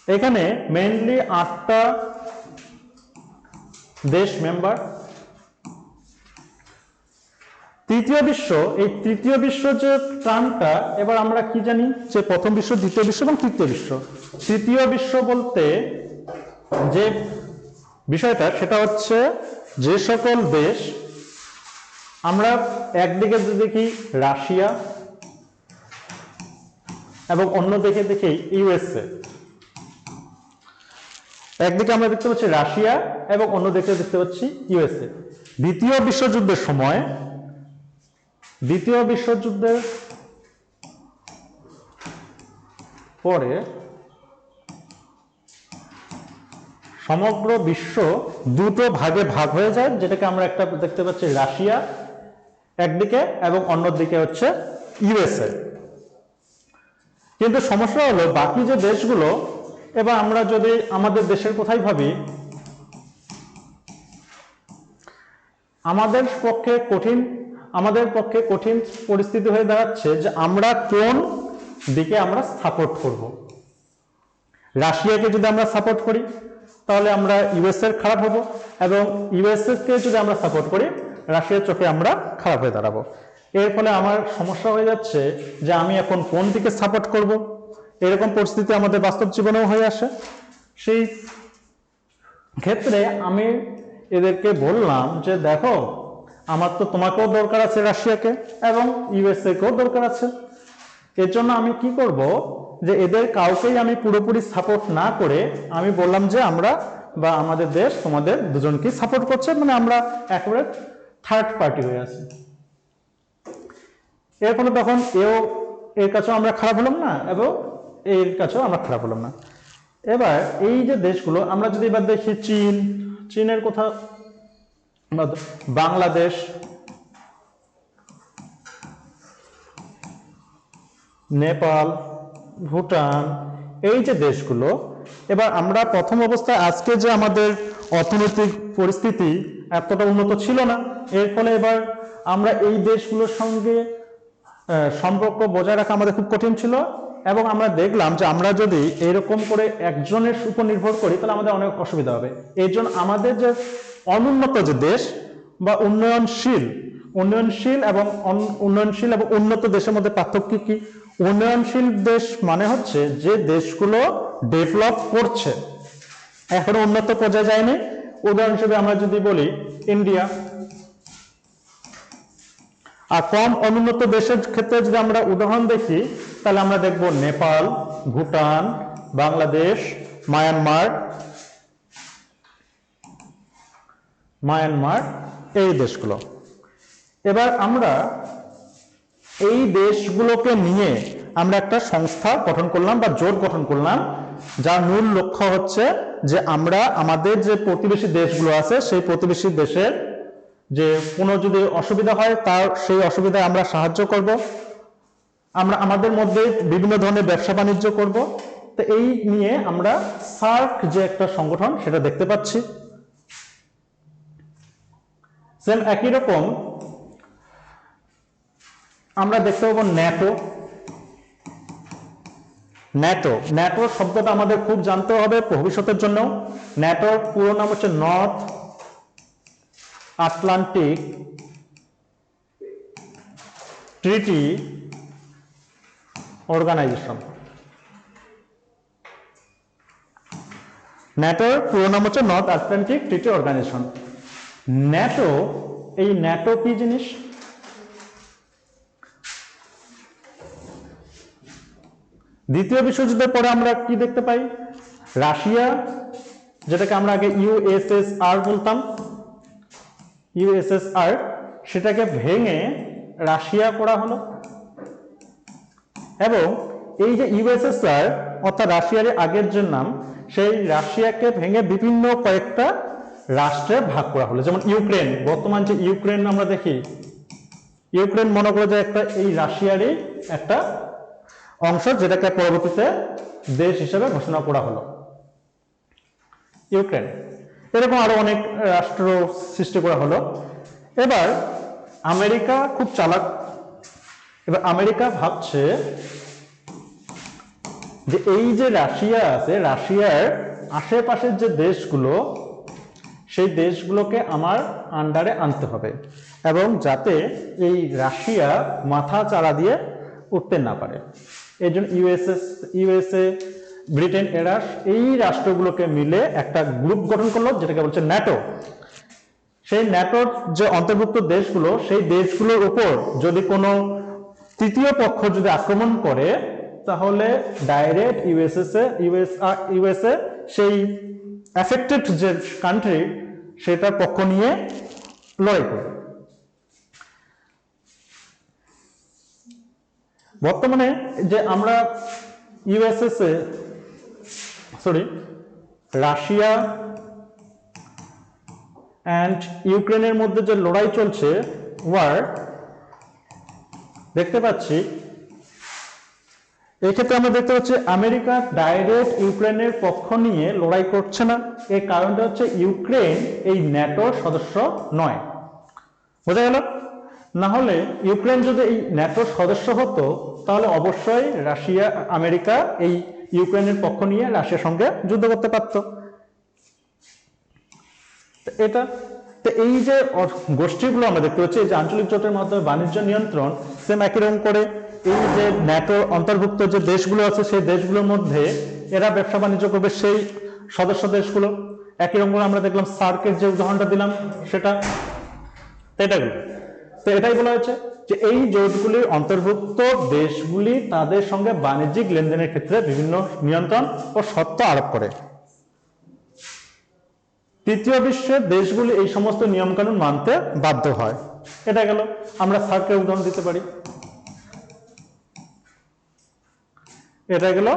এখানে মেইনলি 8টা দেশ মেম্বার। তৃতীয় বিশ্ব, এই তৃতীয় বিশ্ব যে টার্মটা, এবার আমরা কি জানি যে প্রথম বিশ্ব, দ্বিতীয় বিশ্ব এবং তৃতীয় বিশ্ব। তৃতীয় বিশ্ব বলতে যে বিষয়টা, সেটা হচ্ছে যে সকল দেশ, আমরা একদিকে যদি দেখি রাশিয়া এবং অন্যদিকে দেখি ইউএসএ। একদিকে আমরা দেখতে পাচ্ছি রাশিয়া এবং অন্যদিকে দেখতে পাচ্ছি ইউএসএ। দ্বিতীয় বিশ্বযুদ্ধের পরে সমগ্র বিশ্ব দুটো ভাগে ভাগ হয়ে যায়, যেটাকে আমরা একটা দেখতে পাচ্ছি রাশিয়া একদিকে এবং অন্যদিকে হচ্ছে ইউএসএ। কিন্তু সমস্যা হলো বাকি যে দেশগুলো, এবার আমরা যদি আমাদের দেশের কথাই ভাবি, আমাদের পক্ষে কঠিন পরিস্থিতি হয়ে দাঁড়াচ্ছে যে আমরা কোন দিকে আমরা সাপোর্ট করব। রাশিয়াকে যদি আমরা সাপোর্ট করি তাহলে আমরা ইউএসএর খারাপ হব, এবং ইউএসএ কে যদি আমরা সাপোর্ট করি রাশিয়ার চোখে আমরা খারাপ হয়ে দাঁড়াবো। এর ফলে আমার সমস্যা হয়ে যাচ্ছে যে আমি এখন কোন দিকে সাপোর্ট করব। এরকম পরিস্থিতি আমাদের বাস্তব জীবনেও হয়ে আসে। সেই ক্ষেত্রে আমি এদেরকে বললাম যে দেখো, আমার তো তোমাকেও দরকার আছে রাশিয়াকে, এবং ইউএসএ কেও দরকার আছে। এর জন্য আমি কি করব, যে এদের কাউকেই আমি পুরোপুরি সাপোর্ট না করে আমি বললাম যে আমরা বা আমাদের দেশ তোমাদের দুজনকে সাপোর্ট করছে, মানে আমরা একেবারে থার্ড পার্টি হয়ে আছি। এর ফলে তখন এর কাছেও আমরা খারাপ হলাম না, এবং এর কাছেও আমরা খারাপ হলাম না। এবার এই যে দেশগুলো আমরা যদি এবার দেখি, চীনের কথা, বাংলাদেশ, নেপাল, ভুটান, এই যে দেশগুলো, এবার আমরা প্রথম অবস্থায় আজকে যে আমাদের অর্থনৈতিক পরিস্থিতি এতটা উন্নত ছিল না, এর ফলে এবার আমরা এই দেশগুলোর সঙ্গে সম্পর্ক বজায় রাখা আমাদের খুব কঠিন ছিল। এবং আমরা দেখলাম যে আমরা যদি এরকম করে একজনের উপর নির্ভর করি তাহলে আমাদের অনেক অসুবিধা হবে। এই জন্য আমাদের যে অনুন্নত যে দেশ বা উন্নয়নশীল এবং উন্নত দেশের মধ্যে পার্থক্য কি? উন্নয়নশীল দেশ মানে হচ্ছে যে দেশগুলো ডেভেলপ করছে, এখনো উন্নত পর্যায়ে যায়নি। উদাহরণ হিসেবে আমরা যদি বলি ইন্ডিয়া। আর কম অনুন্নত দেশের ক্ষেত্রে যদি আমরা উদাহরণ দেখি তাহলে আমরা দেখব নেপাল, ভুটান, বাংলাদেশ, মায়ানমার, এই দেশগুলো। এবার আমরা এই দেশগুলোকে নিয়ে আমরা একটা সংস্থা গঠন করলাম বা জোট গঠন করলাম, যার মূল লক্ষ্য হচ্ছে যে আমরা আমাদের যে প্রতিবেশী দেশগুলো আছে সেই প্রতিবেশী দেশের যে কোনো যদি অসুবিধা হয় তার সেই অসুবিধায় আমরা সাহায্য করব, আমরা আমাদের মধ্যে বিভিন্ন ধরনের ব্যবসা বাণিজ্য করব। তো এই নিয়ে আমরা সার্ক যে একটা সংগঠন সেটা দেখতে পাচ্ছি। সেম একই রকম আমরা দেখতে পাবো ন্যাটো শব্দটা আমাদের খুব জানতে হবে ভবিষ্যতের জন্য। ন্যাটোর পুরো নাম হচ্ছে নর্থ আটলান্টিক ট্রিটি অর্গানাইজেশন। ন্যাটোর পুরো নাম হচ্ছে নর্থ আটলান্টিক ট্রিটি অর্গানাইজেশন। এই ন্যাটো কি জিনিস? দ্বিতীয় বিশ্বযুদ্ধের পরে আমরা কি দেখতে পাই? রাশিয়া, যেটাকে আমরা আগে ইউএসএসআর বলতাম, সেটাকে ভেঙে রাশিয়া করা হলো। এবং এই যে ইউএসএসআর অর্থাৎ রাশিয়ার আগের যে নাম, সেই রাশিয়াকে ভেঙে বিভিন্ন কয়েকটা রাষ্ট্রে ভাগ করা হলো। যেমন ইউক্রেন, বর্তমান যে ইউক্রেন আমরা দেখি, ইউক্রেন মনে করে যে একটা এই রাশিয়ারই একটা অংশ, যেটাকে পরবর্তীতে দেশ হিসেবে ঘোষণা করা হলো ইউক্রেন। এরকম আরো অনেক রাষ্ট্র সৃষ্টি করা হলো। এবার আমেরিকা খুব চালাক। এবার আমেরিকা ভাবছে যে এই যে রাশিয়া আছে, রাশিয়ার আশেপাশের যে দেশগুলো, সেই দেশগুলোকে আমার আন্ডারে আনতে হবে, এবং যাতে এই রাশিয়া মাথা চাড়া দিয়ে উঠতে না পারে। এই জন্য ইউএসএ, ব্রিটেন, এরা এই রাষ্ট্রগুলোকে মিলে একটা গ্রুপ গঠন করলো, যেটাকে বলছে ন্যাটো। সেই ন্যাটোর যে অন্তর্ভুক্ত দেশগুলো, সেই দেশগুলোর উপর যদি কোনো তৃতীয় পক্ষ যদি আক্রমণ করে, তাহলে ডাইরেক্ট ইউএসএ সেই অ্যাফেক্টেড যে কান্ট্রি সেটার পক্ষ নিয়ে লড়াই করবে। বর্তমানে যে আমরা রাশিয়া অ্যান্ড ইউক্রেনের মধ্যে যে লড়াই চলছে, ওয়ার, দেখতে পাচ্ছি এক্ষেত্রে আমরা দেখতে পাচ্ছি আমেরিকা ডাইরেক্ট ইউক্রেনের পক্ষ নিয়ে লড়াই করছে না। এর কারণটা হচ্ছে ইউক্রেন এই ন্যাটোর সদস্য নয়। বোঝা গেল? না হলে ইউক্রেন যদি এই ন্যাটোর সদস্য হতো তাহলে অবশ্যই আমেরিকা এই ইউক্রেনের পক্ষ নিয়ে রাশিয়ার সঙ্গে যুদ্ধ করতে পারত। এই যে গোষ্ঠীগুলো আমরা দেখতে পাচ্ছি, এই যে আঞ্চলিক জোটের মাধ্যমে বাণিজ্য নিয়ন্ত্রণ, সেম একই রকম করে এই যে ন্যাটো অন্তর্ভুক্ত যে দেশগুলো আছে সেই দেশগুলোর মধ্যে এরা ব্যবসা বাণিজ্য করবে সেই সদস্য দেশগুলো। একই রকম আমরা দেখলাম সার্কের যে উদাহরণটা দিলাম সেটা। তো এটাগুলো, তো এটাই বলা হয়েছে যে এই জোটগুলির অন্তর্ভুক্ত দেশগুলি তাদের সঙ্গে বাণিজ্যিক লেনদেনের ক্ষেত্রে বিভিন্ন নিয়ন্ত্রণ ও শর্ত আরোপ করে। তৃতীয় বিশ্বের দেশগুলি এই সমস্ত নিয়মকানুন মানতে বাধ্য হয়। এটা গেল। আমরা সার্কের উদাহরণ দিতে পারি। এটা গেল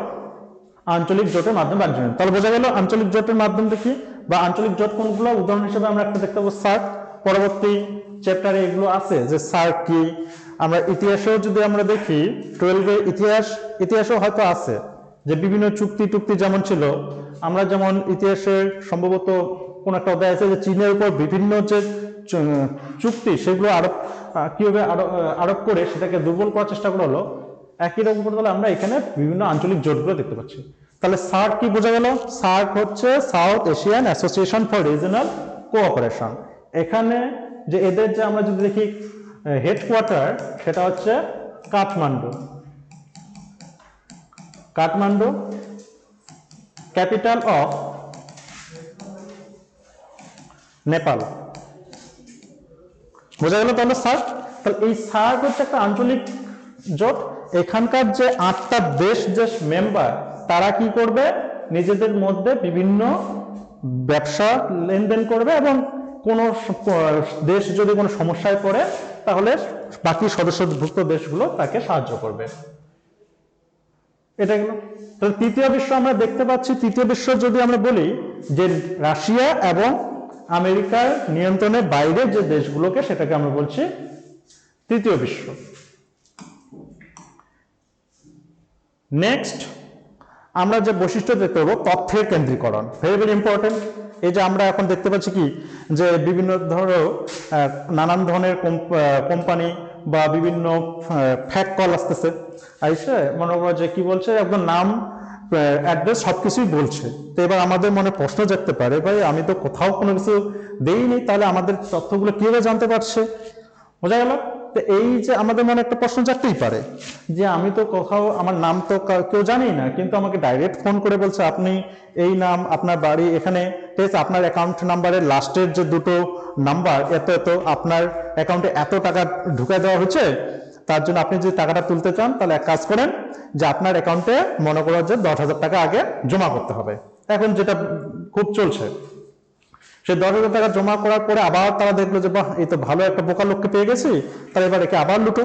আঞ্চলিক জোটের মাধ্যমে বাণিজ্য। তাহলে বোঝা গেল আঞ্চলিক জোটের মাধ্যমে কি বা আঞ্চলিক জোট কোনগুলো, উদাহরণ হিসেবে আমরা একটা দেখতে পাবো সার্ক। পরবর্তী চ্যাপ্টারে এগুলো আছে যে সার্ক কি। আমরা ইতিহাসেও যদি আমরা দেখি 12 ইতিহাসেও হয়তো আছে যে বিভিন্ন চুক্তি যেমন ছিল। আমরা যেমন ইতিহাসে সম্ভবত কোন একটা অধ্যায় আছে যে চীনের উপর বিভিন্ন যে চুক্তি সেগুলো কিভাবে আরোপ করে সেটাকে দুর্বল করার চেষ্টা করা হলো। একই রকম করে তাহলে আমরা এখানে বিভিন্ন আঞ্চলিক জোটগুলো দেখতে পাচ্ছি। তাহলে সার্ক কি বোঝা গেল? সার্ক হচ্ছে south Asian association for regional cooperation. এখানে যে এদের যে আমরা যদি দেখি হেডকোয়ার্টার সেটা হচ্ছে কাঠমান্ডু, ক্যাপিটাল অফ নেপাল। বোঝা গেল তাহলে সার্ক। তাহলে এই সার্ক হচ্ছে একটা আঞ্চলিক জোট। এখানকার যে 8টা দেশ যে মেম্বার তারা কি করবে, নিজেদের মধ্যে বিভিন্ন ব্যবসা লেনদেন করবে এবং কোন দেশ যদি কোনো সমস্যায় পড়ে তাহলে বাকি সদস্যভুক্ত দেশগুলো তাকে সাহায্য করবে। এটা গেল। তাহলে তৃতীয় বিশ্ব আমরা দেখতে পাচ্ছি। তৃতীয় বিশ্ব যদি আমরা বলি যে রাশিয়া এবং আমেরিকার নিয়ন্ত্রণের বাইরে যে দেশগুলোকে, সেটাকে আমরা বলছি তৃতীয় বিশ্ব। নেক্সট আমরা যে বৈশিষ্ট্য দেখতে পাবো তথ্যের কেন্দ্রীকরণ, ভেরি ভেরি ইম্পর্টেন্ট। এই যে আমরা এখন দেখতে পাচ্ছি কি যে বিভিন্ন নানান ধরনের কোম্পানি বা বিভিন্ন ফ্যাক কল আসতেছে, আইসে মনে করো যে কি বলছে, একদম নাম অ্যাড্রেস সবকিছুই বলছে। তো এবার আমাদের মনে প্রশ্ন জাগতে পারে, ভাই আমি তো কোথাও কোনো কিছু দেইনি, তাহলে আমাদের তথ্যগুলো কিভাবে জানতে পারছে? বোঝা গেল? তো এই যে আমাদের মনে একটা প্রশ্ন জাগতেই পারে যে আমি তো কোথাও, আমার নাম তো কেউ জানি না, কিন্তু আমাকে ডাইরেক্ট ফোন করে বলছে আপনি এই নাম, আপনার বাড়ি এখানে, ঠিক আছে, আপনার অ্যাকাউন্ট নাম্বারের লাস্টের যে দুটো নাম্বার এত, আপনার অ্যাকাউন্টে এত টাকা ঢুকে দেওয়া হয়েছে, তার জন্য আপনি যদি টাকাটা তুলতে চান তাহলে এক কাজ করেন যে আপনার অ্যাকাউন্টে মনে করো যে 10,000 টাকা আগে জমা করতে হবে। এখন যেটা খুব চলছে, সে 10,000 টাকা জমা করার পরে আবার তারা দেখলো যে বাহ, এই তো ভালো একটা বোকা লোককে পেয়ে গেছি, তাহলে এবার একে আবার লুটো।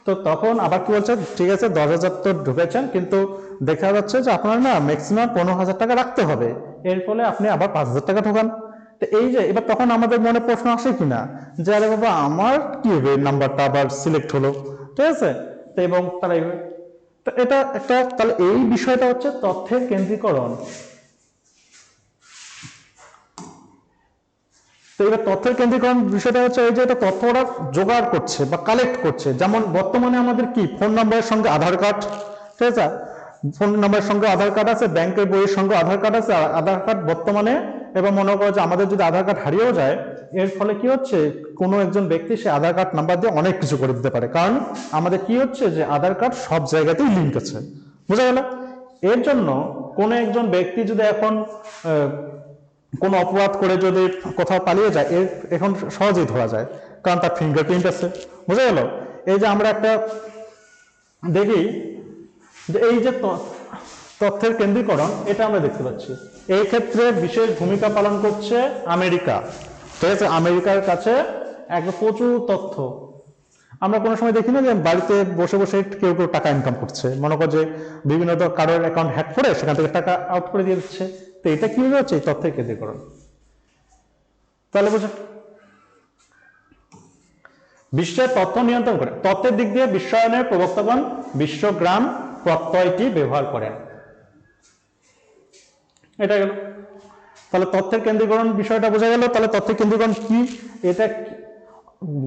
তো তখন আবার কি বলছে, ঠিক আছে 10,000 তো ঢুকেছেন, কিন্তু দেখা যাচ্ছে যে আপনার না ম্যাক্সিমাম 15,000 টাকা রাখতে হবে, এর ফলে আপনি আবার 5,000 টাকা ঢোকান। তো এই যে এবার তখন আমাদের মনে প্রশ্ন আসে কিনা যে আরে বাবা আমার কি হবে, নাম্বারটা আবার সিলেক্ট হলো, ঠিক আছে, তো এবং তারা তো এটা একটা, তাহলে এই বিষয়টা হচ্ছে তথ্যের কেন্দ্রীকরণ। তো এবার তথ্যের কেন্দ্রীকরণ বিষয়টা হচ্ছে এই যে এটা তথ্য ওরা জোগাড় করছে বা কালেক্ট করছে। যেমন বর্তমানে আমাদের কি ফোন নাম্বারের সঙ্গে আধার কার্ড, ঠিক আছে, ফোন নাম্বারের সঙ্গে আধার কার্ড আছে, ব্যাংকের বইয়ের সঙ্গে আধার কার্ড আছে, আধার কার্ড বর্তমানে, এবং মনে করো যে আমাদের যদি আধার কার্ড হারিয়েও যায়, এর ফলে কি হচ্ছে কোনো একজন ব্যক্তি সে আধার কার্ড নাম্বার দিয়ে অনেক কিছু করে দিতে পারে, কারণ আমাদের কি হচ্ছে যে আধার কার্ড সব জায়গাতেই লিঙ্ক আছে। বুঝা গেল? এর জন্য কোনো একজন ব্যক্তি যদি এখন কোনো অপরাধ করে যদি কোথাও পালিয়ে যায়, এখন সহজেই ধরা যায়, কারণ তার ফিঙ্গারপ্রিন্ট আছে। বুঝা গেল? এই যে আমরা একটা দেখি যে এই যে তথ্যের কেন্দ্রীকরণ, এটা আমরা দেখতে পাচ্ছি এই ক্ষেত্রে বিশেষ ভূমিকা পালন করছে আমেরিকা। ঠিক আছে, আমেরিকার কাছে একটা প্রচুর তথ্য। আমরা কোনো সময় দেখি না যে বাড়িতে বসে বসে কেউ কেউ টাকা ইনকাম করছে, মনে কর যে বিভিন্ন কারোর অ্যাকাউন্ট হ্যাক করে সেখান থেকে টাকা আউট করে দিয়ে দিচ্ছে। তো এটা কি হচ্ছে, এই তথ্যের কেন্দ্রীকরণ। তাহলে বোঝা, বিশ্বের তথ্য নিয়ন্ত্রণ করে। তথ্যের দিক দিয়ে বিশ্বায়নের প্রবক্তাগণ বিশ্বগ্রাম প্রত্যয়টি ব্যবহার করেন। এটা গেল। তাহলে তথ্যের কেন্দ্রীকরণ বিষয়টা বোঝা গেল। তাহলে তথ্যের কেন্দ্রীকরণ কি, এটা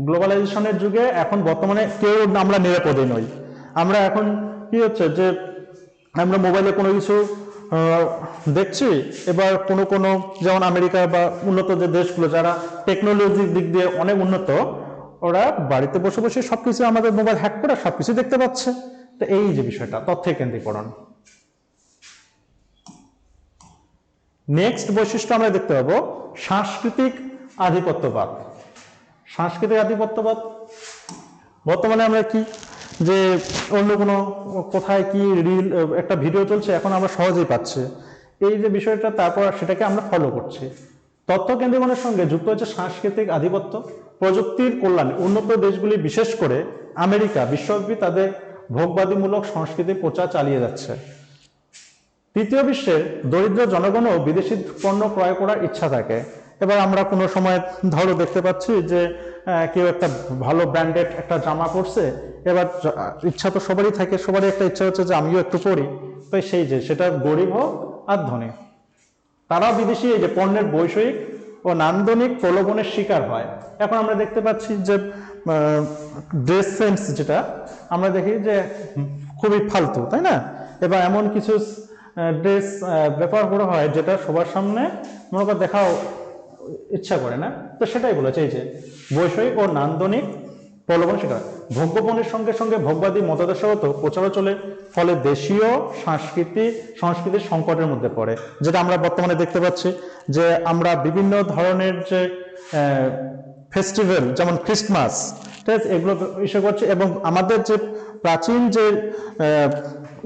গ্লোবালাইজেশনের যুগে এখন বর্তমানে কেউ আমরা নিরাপদে নই। আমরা এখন কি হচ্ছে যে আমরা মোবাইলে কোনো কিছু দেখছি, এবার কোনো যেমন আমেরিকা বা উন্নত যে দেশগুলো যারা টেকনোলজির দিক দিয়ে অনেক উন্নত, ওরা বাড়িতে বসে বসে সবকিছু আমাদের মোবাইল হ্যাক করে সবকিছু দেখতে পাচ্ছে। তো এই যে বিষয়টা তথ্যের কেন্দ্রীকরণ। নেক্সট বৈশিষ্ট্য আমরা দেখতে পাবো সাংস্কৃতিক আধিপত্যবাদ। সাংস্কৃতিক আধিপত্যবাদ, বর্তমানে আমরা কি যে অন্য কোনো কোথায় কি রিল একটা ভিডিও চলছে এখন আমরা সহজেই পাচ্ছি, এই যে বিষয়টা, তারপর সেটাকে আমরা ফলো করছি। তথ্য কেন্দ্রীকরণের সঙ্গে যুক্ত হচ্ছে সাংস্কৃতিক আধিপত্য, প্রযুক্তির কল্যাণে উন্নত দেশগুলি বিশেষ করে আমেরিকা বিশ্বব্যাপী তাদের ভোগবাদীমূলক সংস্কৃতির প্রচার চালিয়ে যাচ্ছে। তৃতীয় বিশ্বের দরিদ্র জনগণও বিদেশি পণ্য ক্রয় করার ইচ্ছা থাকে। এবার আমরা কোনো সময় ধরো দেখতে পাচ্ছি যে কেউ একটা ভালো ব্র্যান্ডেড একটা জামা পরছে, এবার ইচ্ছা তো সবারই থাকে, সবারই একটা ইচ্ছা হচ্ছে যে আমিও একটু পরি, তো সেই যে সেটা গরিব হোক আর ধনী, তারাও বিদেশি এই যে পণ্যের বৈষয়িক ও নান্দনিক প্রলোভনের শিকার হয়। এখন আমরা দেখতে পাচ্ছি যে ড্রেস সেন্স যেটা আমরা দেখি যে খুবই ফালতু, তাই না? এবার এমন কিছু ড্রেস ব্যবহার করা হয় যেটা সবার সামনে মনে করে দেখাও ইচ্ছা করে না, তো সেটাই বলেছে এই যে বৈষয়িক ও নান্দনিক প্রলোভন শিকার। ভোগ্যপণের সঙ্গে সঙ্গে ভোগবাদী মতাদর্শগত প্রচারও চলে, ফলে দেশীয় সংস্কৃতির সংকটের মধ্যে পড়ে। যেটা আমরা বর্তমানে দেখতে পাচ্ছি যে আমরা বিভিন্ন ধরনের যে ফেস্টিভ্যাল যেমন ক্রিসমাস, ঠিক আছে, এগুলো ইস্যু করছে এবং আমাদের যে প্রাচীন যে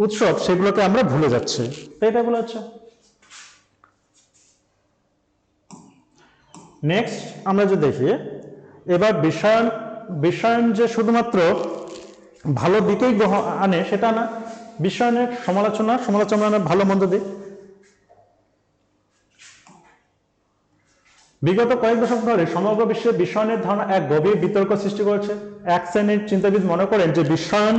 উৎসব সেগুলোকে আমরা ভুলে যাচ্ছি, তো এটা বলা হচ্ছে। নেক্সট আমরা যে দেখি এবার বিশ্বায়ন যে শুধুমাত্র ভালো দিকেই আনে সেটা না, বিশ্বায়নের সমালোচনা ভালো মন্দ দিক। বিগত কয়েক দশক ধরে সমগ্র বিশ্বে বিশ্বায়নের ধারণা এক গভীর বিতর্ক সৃষ্টি করেছে। এক শ্রেণীর চিন্তাবিদ মনে করেন যে বিশ্বায়ন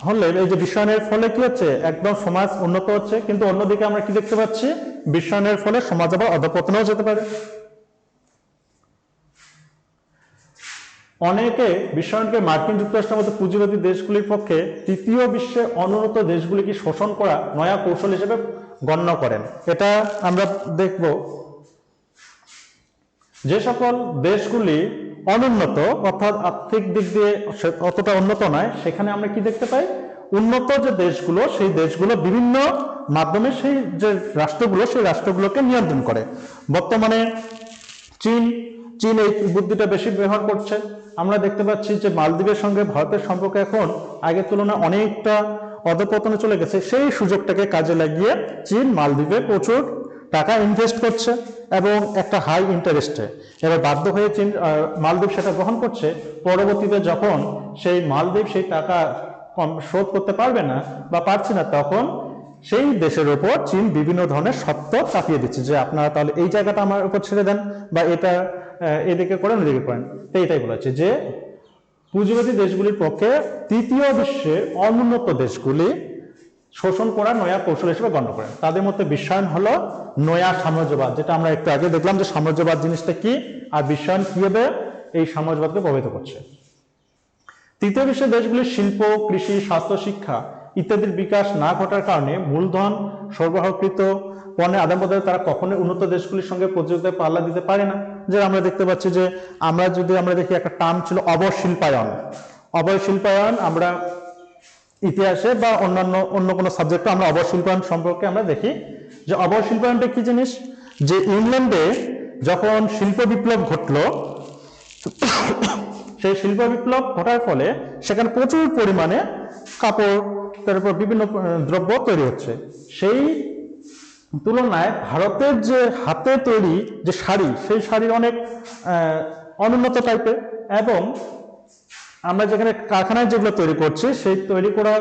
হলে এই যে বিশ্বায়নের ফলে কি হচ্ছে, একদম সমাজ উন্নত হচ্ছে, কিন্তু অন্যদিকে আমরা কি দেখতে পাচ্ছি, বিশ্বায়নের ফলে সমাজ আবার অধঃপতনেও যেতে পারে। অনেকে বিশ্বায়নকে মার্কিন যুক্তরাষ্ট্রের মতো পুঁজিবাদী দেশগুলির পক্ষে তৃতীয় বিশ্বের অনুন্নত দেশগুলিকে শোষণ করা নয়া কৌশল হিসেবে গণ্য করেন। এটা আমরা দেখব যে সকল দেশগুলি অনুন্নত অর্থাৎ আর্থিক দিক দিয়ে অতটা উন্নত নয়, সেখানে আমরা কি দেখতে পাই, উন্নত যে দেশগুলো সেই দেশগুলো বিভিন্ন মাধ্যমে সেই যে রাষ্ট্রগুলো সেই রাষ্ট্রগুলোকে নিয়ন্ত্রণ করে। বর্তমানে চীন এই বুদ্ধিটা বেশি ব্যবহার করছে। আমরা দেখতে পাচ্ছি যে মালদ্বীপের সঙ্গে ভারতের সম্পর্ক এখন আগের তুলনায় অনেকটা অধঃপতনে চলে গেছে। সেই সুযোগটাকে কাজে লাগিয়ে চীন মালদ্বীপে প্রচুর টাকা ইনভেস্ট করছে এবং একটা হাই ইন্টারেস্টে। এবার বাধ্য হয়ে চীন মালদ্বীপ সেটা গ্রহণ করছে। পরবর্তীতে যখন সেই মালদ্বীপ সেই টাকা শোধ করতে পারবে না বা পারছে না, তখন সেই দেশের উপর চীন বিভিন্ন ধরনের শর্ত চাপিয়ে দিচ্ছে যে আপনারা তাহলে এই জায়গাটা আমার উপর ছেড়ে দেন বা এটা এদিকে করেন ওদিকে করেন। তো এটাই বলেছে যে পুঁজিবাদী দেশগুলির পক্ষে তৃতীয় বিশ্বের অনুন্নত দেশগুলি শোষণ করা নয়া কৌশল হিসেবে গণ্য করেন। তাদের মধ্যে বিশ্বায়ন হলো নয়া সাম্রাজ্যবাদ, যেটা আমরা একটু আগে দেখলাম যে সাম্রাজ্যবাদ জিনিসটা কি আর বিশ্বায়ন কিভাবে এই সাম্রাজ্যবাদকে প্রভাবিত করছে। তৃতীয় বিশ্বের দেশগুলির শিল্প, কৃষি, স্বাস্থ্য, শিক্ষা ইত্যাদির বিকাশ না ঘটার কারণে মূলধন সরবরাহকৃত পণ্যের আদান প্রদানে তারা কখনোই উন্নত দেশগুলির সঙ্গে প্রতিযোগিতায় পাল্লা দিতে পারে না। যে আমরা দেখতে পাচ্ছি যে আমরা দেখি একটা টার্ম ছিল অবশিল্পায়ন, আমরা ইতিহাসে বা অন্য কোনো সাবজেক্টে আমরা অবশিল্পায়ন সম্পর্কে আমরা দেখি যে অবশিল্পায়নটা কি জিনিস, যে ইংল্যান্ডে যখন শিল্প বিপ্লব ঘটলো, সেই শিল্প বিপ্লব ঘটার ফলে সেখানে প্রচুর পরিমাণে কাপড় তারপর বিভিন্ন দ্রব্য তৈরি হচ্ছে। সেই তুলনায় ভারতের যে হাতে তৈরি যে শাড়ি, সেই শাড়ির অনেক অনুন্নত টাইপের এবং আমরা যেখানে কারখানায় যেগুলো তৈরি করছি সেই তৈরি করা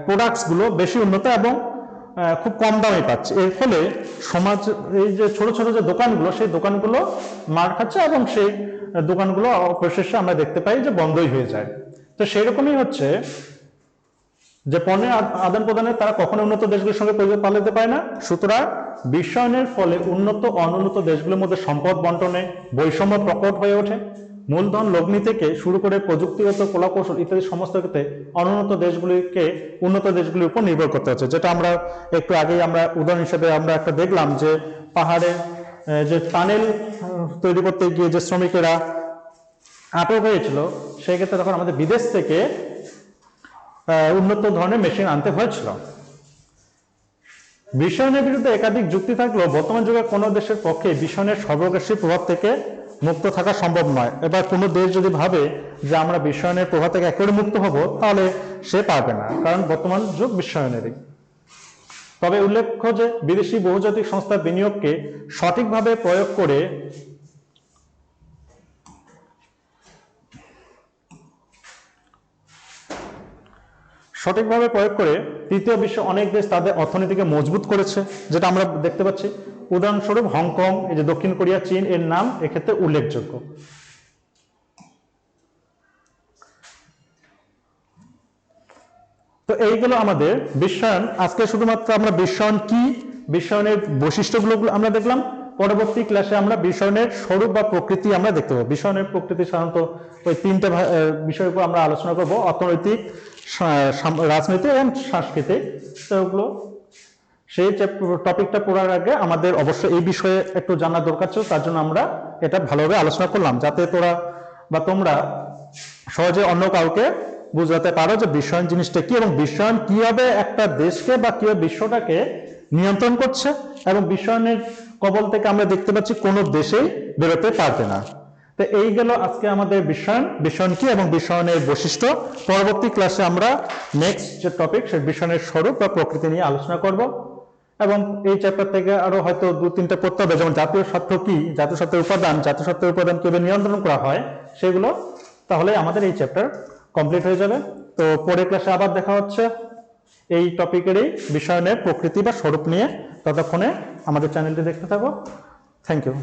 প্রোডাক্টসগুলো বেশি উন্নত এবং খুব কম দামে পাচ্ছে। এর ফলে সমাজ এই যে ছোট ছোট যে দোকানগুলো সেই দোকানগুলো মার খাচ্ছে এবং সেই দোকানগুলো অবশেষে আমরা দেখতে পাই যে বন্ধই হয়ে যায়। তো সেই রকমই হচ্ছে যে পণ্যের আদান প্রদানে তারা কখনো উন্নত দেশগুলোর সঙ্গে পাল্লাতে পারে না। সুতরাং বিশ্বায়নের ফলে উন্নত ও অনুন্নত দেশগুলোর মধ্যে সম্পদ বন্টনে বৈষম্য প্রকট হয়ে ওঠে। মূলধন লগ্নি থেকে শুরু করে প্রযুক্তিগত কলাকৌশল ইত্যাদি সমস্ত ক্ষেত্রে অনুন্নত দেশগুলিকে উন্নত দেশগুলির উপর নির্ভর করতে হচ্ছে। যেটা আমরা একটু আগেই আমরা উদাহরণ হিসেবে আমরা একটা দেখলাম যে পাহাড়ে যে টানেল তৈরি করতে গিয়ে যে শ্রমিকেরা আটক হয়েছিল, সেই ক্ষেত্রে তখন আমাদের বিদেশ থেকে উন্নত ধরনের মেশিন আনতে হয়েছিল। বিশ্বায়নের বিরুদ্ধে একাধিক যুক্তি থাকলেও বর্তমান যুগে কোনো দেশের পক্ষে বিশ্বায়নের সর্বগ্রাসী প্রভাব থেকে মুক্ত থাকা সম্ভব নয়। এবার কোনো দেশ যদি ভাবে যে আমরা বিশ্বায়নের প্রভাব থেকে একেবারে মুক্ত হব, তাহলে সে পারবে না, কারণ বর্তমান যুগ বিশ্বায়নেরই। তবে উল্লেখ্য যে বিদেশি বহুজাতিক সংস্থার বিনিয়োগকে সঠিকভাবে প্রয়োগ করে তৃতীয় বিশ্বে অনেক দেশ তাদের অর্থনীতিকে মজবুত করেছে, যেটা আমরা দেখতে পাচ্ছি। উদাহরণস্বরূপ হংকং, এই যে দক্ষিণ কোরিয়া, চীন এর নাম এক্ষেত্রে উল্লেখযোগ্য। তো এইগুলো আমাদের বিশ্বায়ন। আজকে শুধুমাত্র আমরা বিশ্বায়ন কি, বিশ্বায়নের বৈশিষ্ট্যগুলো আমরা দেখলাম। পরবর্তী ক্লাসে আমরা বিশ্বায়নের স্বরূপ বা প্রকৃতি আমরা দেখতে পাবো। বিশ্বায়নের প্রকৃতি সাধারণত ওই তিনটে বিষয়ের উপর আমরা আলোচনা করব: অর্থনৈতিক, রাজনৈতিক এবং সাংস্কৃতিক। সেগুলো সেই টপিকটা পড়ার আগে আমাদের অবশ্যই এই বিষয়ে একটু জানা দরকার ছিল, তার জন্য আমরা এটা ভালোভাবে আলোচনা করলাম, যাতে তোমরা সহজে অন্য কাউকে বুঝাতে পারো যে বিশ্বায়ন জিনিসটা কি, এবং বিশ্বায়ন কিভাবে একটা দেশকে বা কিভাবে বিশ্বটাকে নিয়ন্ত্রণ করছে, এবং বিশ্বায়নের কবল থেকে আমরা দেখতে পাচ্ছি কোনো দেশেই বেরোতে পারবে না। তো এই গেল আজকে আমাদের বিশ্বায়ন কি এবং বিশ্বায়নের বৈশিষ্ট্য। পরবর্তী ক্লাসে আমরা নেক্সট যে টপিক, সে বিশ্বায়নের স্বরূপ বা প্রকৃতি নিয়ে আলোচনা করব, এবং এই চ্যাপ্টার থেকে আরো হয়তো 2-3টা পড়তে হবে, যেমন জাতীয় স্বার্থ কি, জাতীয় স্বার্থের উপাদান কিভাবে নিয়ন্ত্রণ করা হয়, সেগুলো। তাহলে আমাদের এই চ্যাপ্টার কমপ্লিট হয়ে যাবে। তো পরের ক্লাসে আবার দেখা হচ্ছে এই টপিকেরই বিশ্বায়নের প্রকৃতি বা স্বরূপ নিয়ে। ততক্ষণে আমাদের চ্যানেলটি দেখতে থাকো। Thank you.